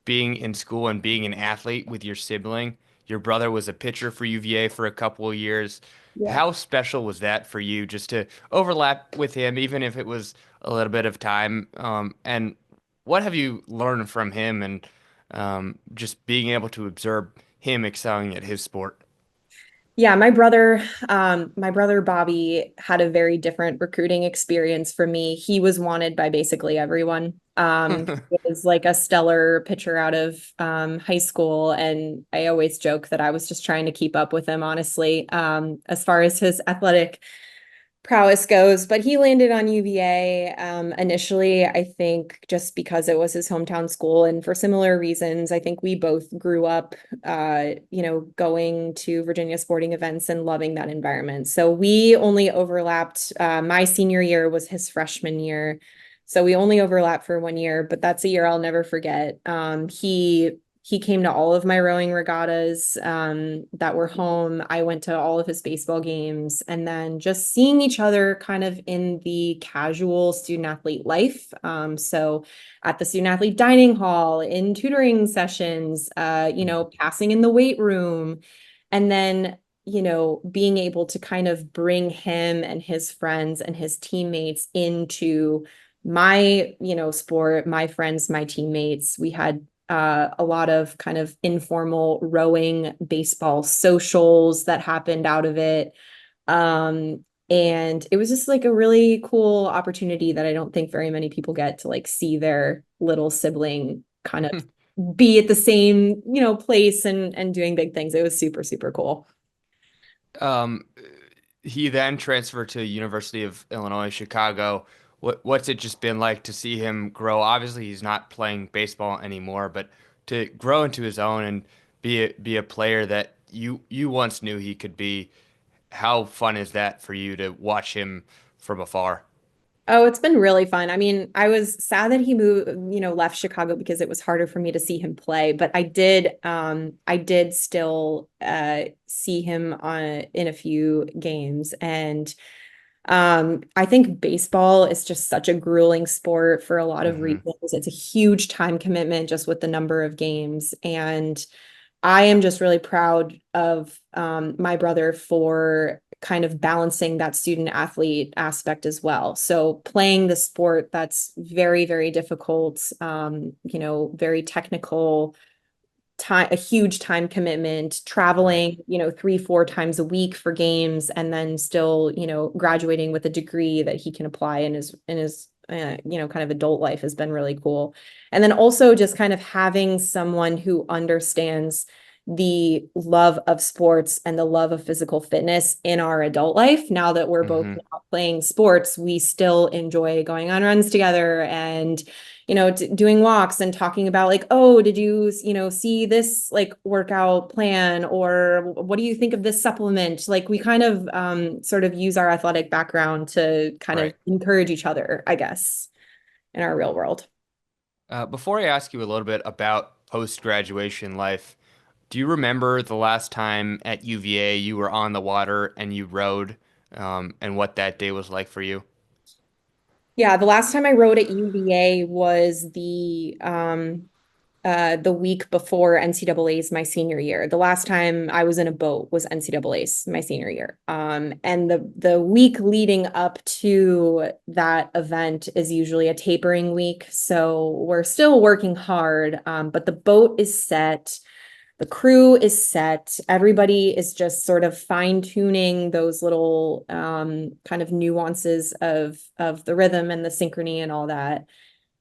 being in school and being an athlete with your sibling. Your brother was a pitcher for UVA for a couple of years. Yeah. How special was that for you just to overlap with him, even if it was a little bit of time? And what have you learned from him and just being able to observe him excelling at his sport? Yeah, my brother Bobby had a very different recruiting experience from me. He was wanted by basically everyone. He was like a stellar pitcher out of high school, and I always joke that I was just trying to keep up with him, honestly. As far as his athletic prowess goes, but he landed on UVA initially, I think just because it was his hometown school and for similar reasons. I think we both grew up, going to Virginia sporting events and loving that environment. So we only overlapped, my senior year was his freshman year. So we only overlapped for 1 year, but that's a year I'll never forget. He came to all of my rowing regattas that were home. I went to all of his baseball games, and then just seeing each other kind of in the casual student athlete life. So at the student athlete dining hall, in tutoring sessions, passing in the weight room, and then being able to kind of bring him and his friends and his teammates into my, sport, my friends, my teammates. We had a lot of kind of informal rowing baseball socials that happened out of it. And it was just like a really cool opportunity that I don't think very many people get to like see their little sibling kind of be at the same, place and doing big things. It was super, super cool. Um, he then transferred to University of Illinois, Chicago. What's it just been like to see him grow? Obviously, he's not playing baseball anymore, but to grow into his own and be a player that you once knew he could be. How fun is that for you to watch him from afar? Oh, it's been really fun. I mean, I was sad that he moved, left Chicago because it was harder for me to see him play, but I did still see him in a few games. And I think baseball is just such a grueling sport for a lot of Hmm. reasons. It's a huge time commitment just with the number of games. And I am just really proud of my brother for kind of balancing that student athlete aspect as well. So playing the sport that's very, very difficult, very technical, time, a huge time commitment, Right. traveling, 3, 4 times a week for games, and then still, graduating with a degree that he can apply in his kind of adult life has been really cool. And then also just kind of having someone who understands the love of sports and the love of physical fitness in our adult life. Now that we're both Hmm. not playing sports, we still enjoy going on runs together and doing walks and talking about like, oh, did you, see this like workout plan, or what do you think of this supplement? Like we kind of sort of use our athletic background to kind of Right. encourage each other, I guess, in our real world. Before I ask you a little bit about post-graduation life, do you remember the last time at UVA you were on the water and you rowed, and what that day was like for you? Yeah, the last time I rode at UVA was the week before NCAA's my senior year. The last time I was in a boat was NCAA's my senior year. And the week leading up to that event is usually a tapering week. So we're still working hard, but the boat is set. The crew is set. Everybody is just sort of fine-tuning those little kind of nuances of the rhythm and the synchrony and all that.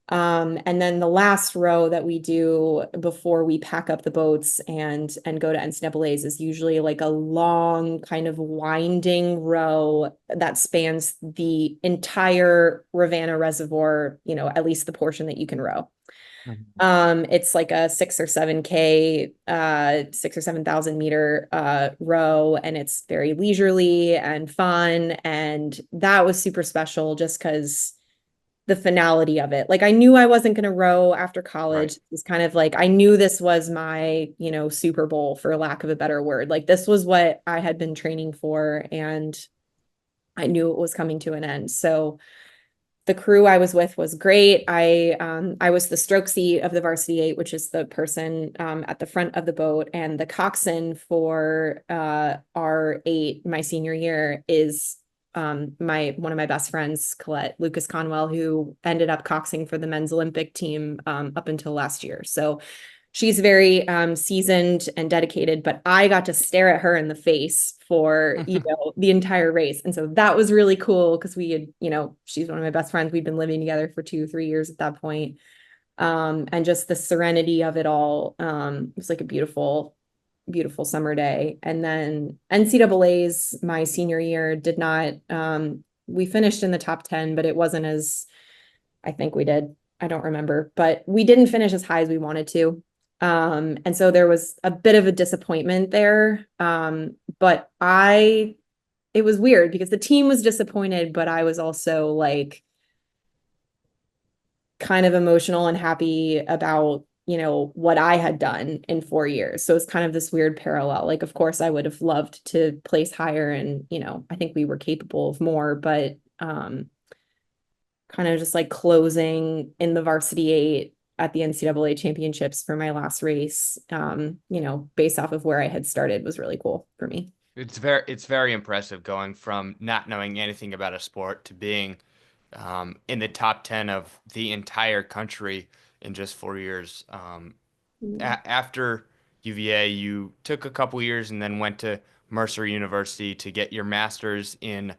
And then the last row that we do before we pack up the boats and go to NCAA's is usually like a long kind of winding row that spans the entire Ravenna Reservoir, at least the portion that you can row. Mhm. It's like a 6 or 7K, 6 or 7,000 meter row, and it's very leisurely and fun. And that was super special just because the finality of it. Like I knew I wasn't going to row after Right. college. It's kind of like I knew this was my, Super Bowl for lack of a better word. Like this was what I had been training for, and I knew it was coming to an end. So the crew I was with was great. I was the stroke seat of the varsity eight, which is the person at the front of the boat, and the coxswain for our eight, my senior year, is my one of my best friends, Colette Lucas Conwell, who ended up coxing for the men's Olympic team up until last year. So she's very seasoned and dedicated, but I got to stare at her in the face for, the entire race. And so that was really cool because we had, she's one of my best friends. We'd been living together for 2, 3 years at that point. And just the serenity of it all. It was like a beautiful, beautiful summer day. And then NCAA's my senior year did not we finished in the top 10, but it wasn't as I think we did. I don't remember, but we didn't finish as high as we wanted to. And so there was a bit of a disappointment there. But it was weird because the team was disappointed, but I was also like kind of emotional and happy about, what I had done in 4 years. So it's kind of this weird parallel. Like, of course, I would have loved to place higher and, I think we were capable of more, but kind of just like closing in the varsity 8 at the NCAA championships for my last race, based off of where I had started was really cool for me. It's very impressive going from not knowing anything about a sport to being in the top 10 of the entire country in just 4 years. After UVA, you took a couple years and then went to Mercer University to get your master's in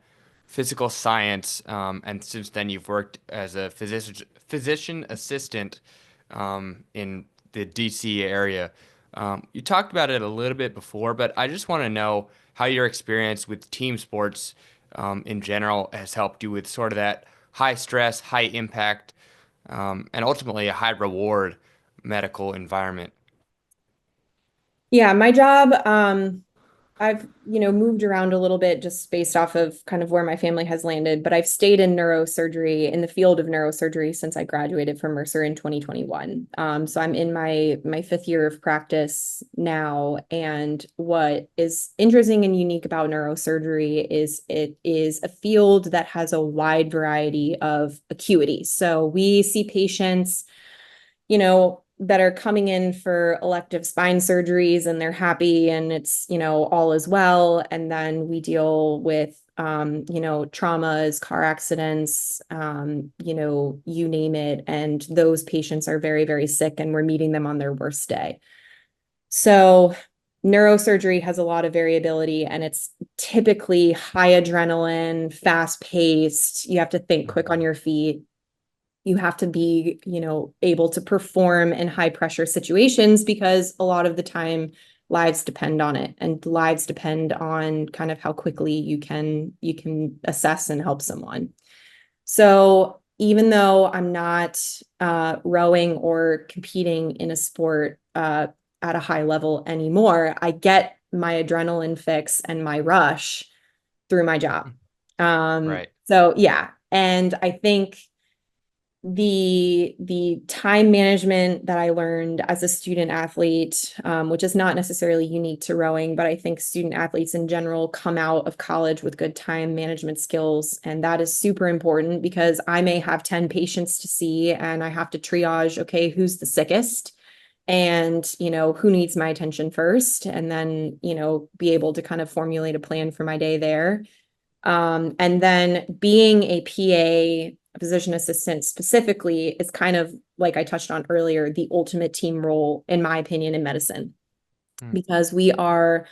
physical science. And since then, you've worked as a physician assistant in the DC area. You talked about it a little bit before, but I just want to know how your experience with team sports in general has helped you with sort of that high stress, high impact, and ultimately a high reward medical environment. Yeah, my job, I've, moved around a little bit just based off of kind of where my family has landed, but I've stayed in neurosurgery, in the field of neurosurgery since I graduated from Mercer in 2021. So I'm in my fifth year of practice now. And what is interesting and unique about neurosurgery is it is a field that has a wide variety of acuity. So we see patients, that are coming in for elective spine surgeries and they're happy and it's, all is well. And then we deal with, traumas, car accidents, you name it. And those patients are very, very sick and we're meeting them on their worst day. So neurosurgery has a lot of variability and it's typically high adrenaline, fast paced. You have to think quick on your feet. You have to be, able to perform in high pressure situations because a lot of the time lives depend on it and lives depend on kind of how quickly you can assess and help someone. So even though I'm not rowing or competing in a sport at a high level anymore, I get my adrenaline fix and my rush through my job. Right. So yeah, and I think the time management that I learned as a student athlete, which is not necessarily unique to rowing, but I think student athletes in general come out of college with good time management skills. And that is super important because I may have 10 patients to see and I have to triage, okay, who's the sickest? And, who needs my attention first? And then, be able to kind of formulate a plan for my day there. And then being a PA, a physician assistant specifically, is kind of like I touched on earlier, the ultimate team role, in my opinion, in medicine, because we are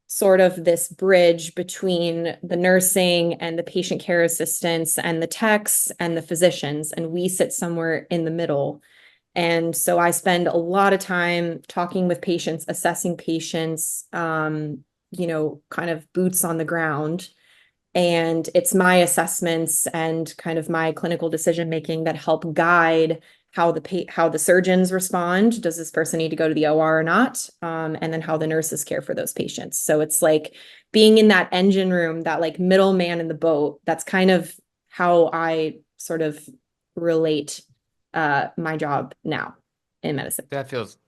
sort of this bridge between the nursing and the patient care assistants and the techs and the physicians, and we sit somewhere in the middle. And so I spend a lot of time talking with patients, assessing patients, kind of boots on the ground. And it's my assessments and kind of my clinical decision making that help guide how the surgeons respond. Does this person need to go to the OR or not? And then how the nurses care for those patients. So it's like being in that engine room, that like middleman in the boat. That's kind of how I sort of relate my job now in medicine. That feels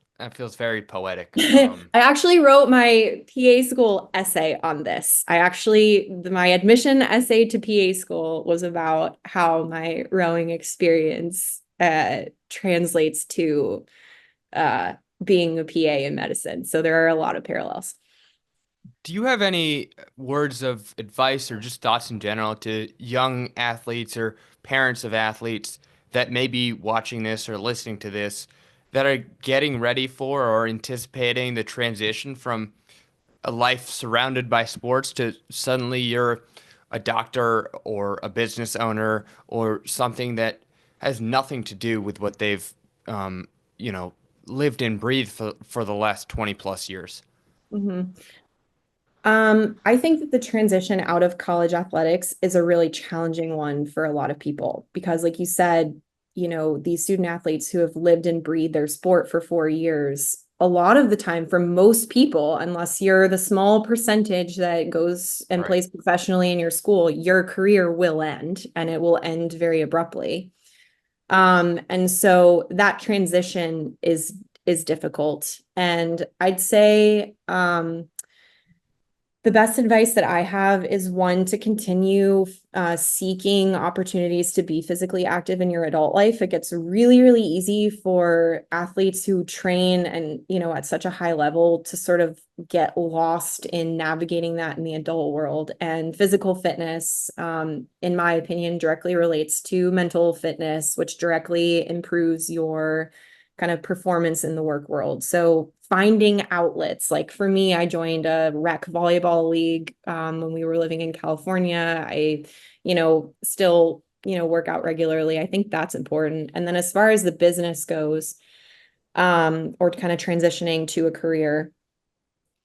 very poetic. I actually wrote my PA school essay on this. My admission essay to PA school was about how my rowing experience translates to being a PA in medicine. So there are a lot of parallels. Do you have any words of advice or just thoughts in general to young athletes or parents of athletes that may be watching this or listening to this that are getting ready for or anticipating the transition from a life surrounded by sports to suddenly you're a doctor or a business owner or something that has nothing to do with what they've, you know, lived and breathed for the last 20 plus years? Mhm. I think that the transition out of college athletics is a really challenging one for a lot of people because, like you said, these student athletes who have lived and breathed their sport for 4 years, a lot of the time, for most people, unless you're the small percentage that goes and Right. plays professionally in your school, your career will end and it will end very abruptly. And so that transition is difficult. And I'd say, the best advice that I have is one to continue seeking opportunities to be physically active in your adult life. It gets really, really easy for athletes who train and, at such a high level to sort of get lost in navigating that in the adult world. And physical fitness, in my opinion, directly relates to mental fitness, which directly improves your kind of performance in the work world. So finding outlets, like for me, I joined a rec volleyball league when we were living in California. I, still, work out regularly. I think that's important. And then as far as the business goes, or kind of transitioning to a career,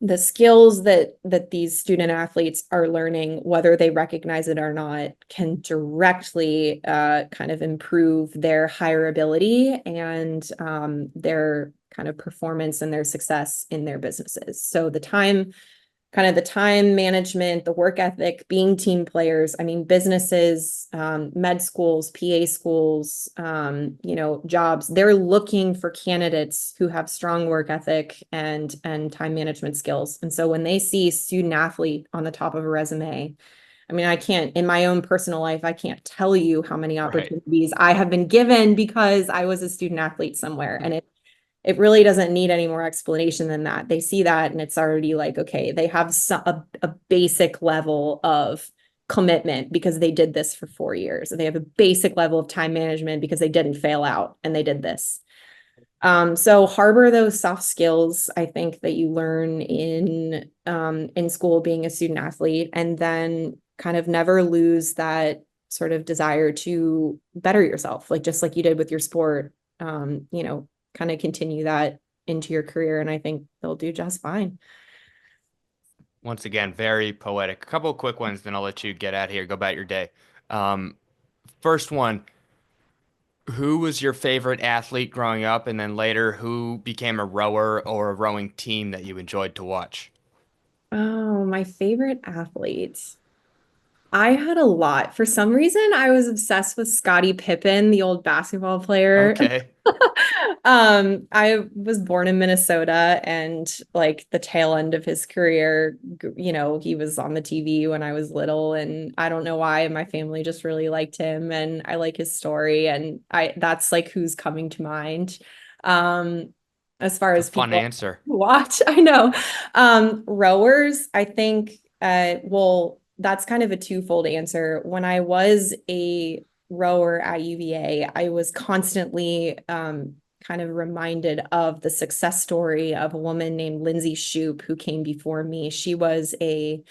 the skills that these student athletes are learning, whether they recognize it or not, can directly kind of improve their hireability and their kind of performance and their success in their businesses. So the time management, the work ethic, being team players. I mean, businesses, med schools, PA schools, jobs, they're looking for candidates who have strong work ethic and time management skills. And so when they see student athlete on the top of a resume, I mean, I can't, in my own personal life, I can't tell you how many Right. opportunities I have been given because I was a student athlete somewhere. And it really doesn't need any more explanation than that. They see that and it's already like, okay, they have a basic level of commitment because they did this for 4 years. They have a basic level of time management because they didn't fail out and they did this. So harbor those soft skills, I think, that you learn in school being a student athlete, and then kind of never lose that sort of desire to better yourself, like just like you did with your sport. Kind of continue that into your career, and I think they'll do just fine. Once again, very poetic. A couple of quick ones, then I'll let you get out of here, go about your day. Um, First one, who was your favorite athlete growing up, and then later, who became a rower or a rowing team that you enjoyed to watch? Oh, my favorite athlete. I had a lot. For some reason, I was obsessed with Scottie Pippen, the old basketball player. Okay, I was born in Minnesota, and like the tail end of his career, he was on the TV when I was little, and I don't know why my family just really liked him, and I like his story, and that's like who's coming to mind. Um, as far it's a as fun people answer. watch, I know. Rowers, I think, well, that's kind of a twofold answer. When I was a rower at UVA, I was constantly kind of reminded of the success story of a woman named Lindsay Shoup who came before me. She was a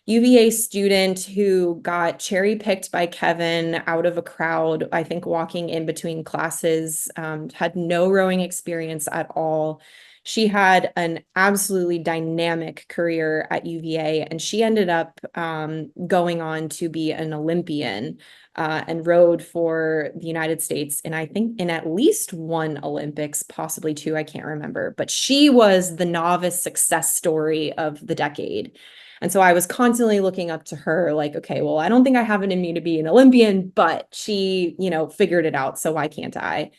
UVA student who got cherry picked by Kevin out of a crowd, I think walking in between classes, had no rowing experience at all. She had an absolutely dynamic career at UVA, and she ended up going on to be an Olympian and rowed for the United States. And I think in at least one Olympics, possibly two, I can't remember. But she was the novice success story of the decade. And so I was constantly looking up to her like, okay, well, I don't think I have it in me to be an Olympian, but she, figured it out. So why can't I?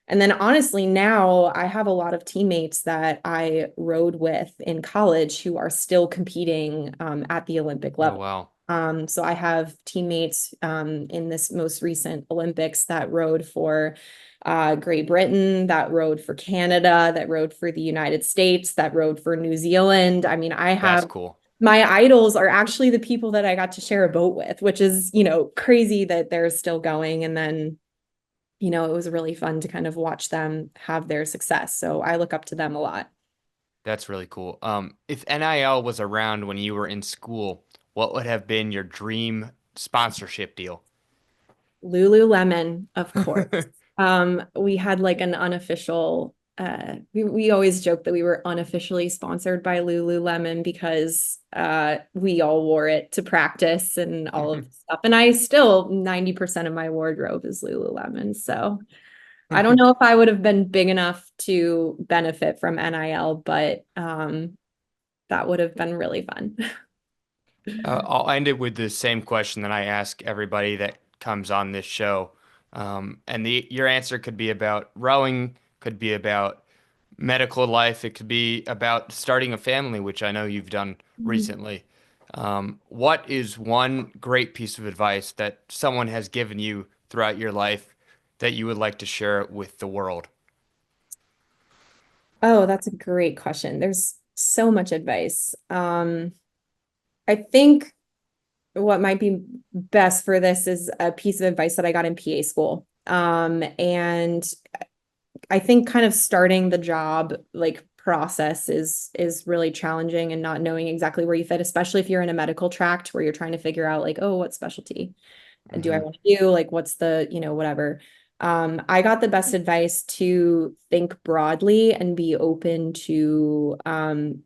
And then honestly, now I have a lot of teammates that I rode with in college who are still competing at the Olympic Oh, level. wow. So I have teammates in this most recent Olympics that rode for Great Britain, that rode for Canada, that rode for the United States, that rode for New Zealand. I mean, I That's have cool. my idols are actually the people that I got to share a boat with, which is, crazy that they're still going. And then, it was really fun to kind of watch them have their success. So I look up to them a lot. That's really cool. If NIL was around when you were in school, what would have been your dream sponsorship deal? Lululemon, of course. We had like an unofficial we always joke that we were unofficially sponsored by Lululemon because we all wore it to practice and all of the stuff. And I still 90% of my wardrobe is Lululemon. So I don't know if I would have been big enough to benefit from NIL, but that would have been really fun. I'll end it with the same question that I ask everybody that comes on this show. And your answer could be about rowing, could be about medical life, it could be about starting a family, which I know you've done recently. What is one great piece of advice that someone has given you throughout your life that you would like to share with the world? Oh, that's a great question. There's so much advice. I think what might be best for this is a piece of advice that I got in PA school. And I think kind of starting the job like process is really challenging, and not knowing exactly where you fit, especially if you're in a medical tract where you're trying to figure out like, oh, what specialty do I want to do? Like, what's the, whatever. I got the best advice to think broadly and be open to kind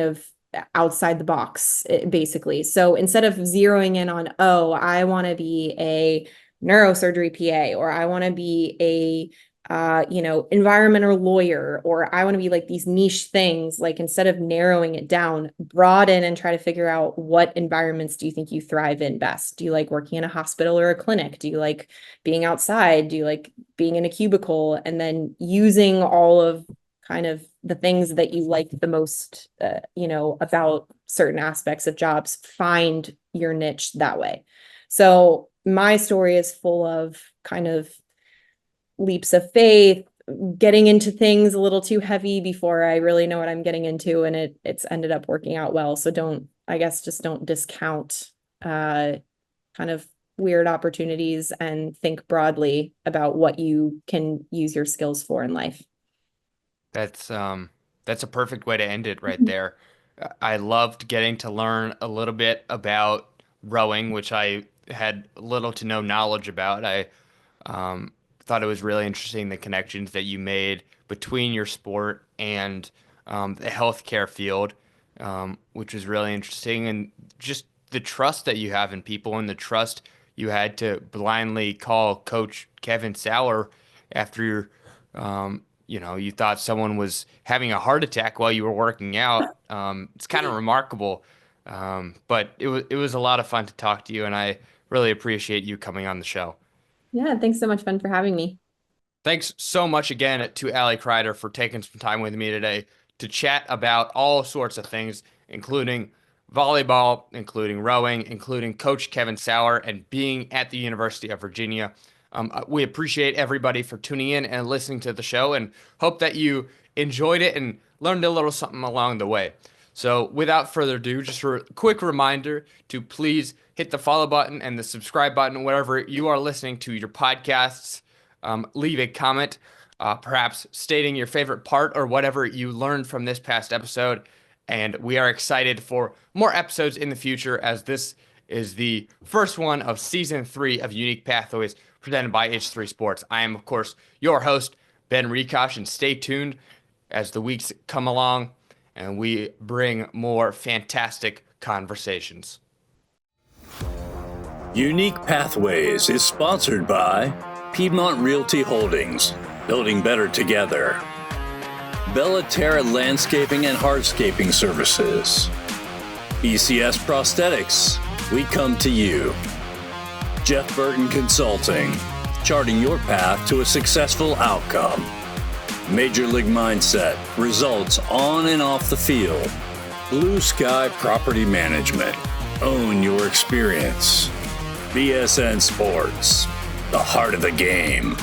of outside the box, basically. So instead of zeroing in on, oh, I want to be a neurosurgery PA, or I want to be a environmental lawyer, or I want to be like these niche things, like instead of narrowing it down, broaden and try to figure out what environments do you think you thrive in best? Do you like working in a hospital or a clinic? Do you like being outside? Do you like being in a cubicle? And then using all of kind of the things that you like the most, about certain aspects of jobs, find your niche that way. So my story is full of kind of leaps of faith, getting into things a little too heavy before I really know what I'm getting into, and it's ended up working out well. So don't discount kind of weird opportunities, and think broadly about what you can use your skills for in life. That's a perfect way to end it right there. I loved getting to learn a little bit about rowing, which I had little to no knowledge about. I thought it was really interesting, the connections that you made between your sport and the healthcare field, which was really interesting, and just the trust that you have in people, and the trust you had to blindly call Coach Kevin Sauer after you thought someone was having a heart attack while you were working out. It's kind of remarkable, but it was a lot of fun to talk to you, and I really appreciate you coming on the show. Yeah, thanks so much, Ben, for having me. Thanks so much again to Allie Crider for taking some time with me today to chat about all sorts of things, including volleyball, including rowing, including Coach Kevin Sauer, and being at the University of Virginia. We appreciate everybody for tuning in and listening to the show, and hope that you enjoyed it and learned a little something along the way. So without further ado, just a quick reminder to please hit the follow button and the subscribe button wherever you are listening to your podcasts. Leave a comment, perhaps stating your favorite part or whatever you learned from this past episode. And we are excited for more episodes in the future, as this is the first one of season 3 of Unique Pathways presented by H3 Sports. I am, of course, your host, Ben Rekosh, and stay tuned as the weeks come along and we bring more fantastic conversations. Unique Pathways is sponsored by Piedmont Realty Holdings, building better together. Bellaterra Landscaping and Hardscaping Services. ECS Prosthetics, we come to you. Jeff Burton Consulting, charting your path to a successful outcome. Major League Mindset, results on and off the field. Blue Sky Property Management, own your experience. BSN Sports, the heart of the game.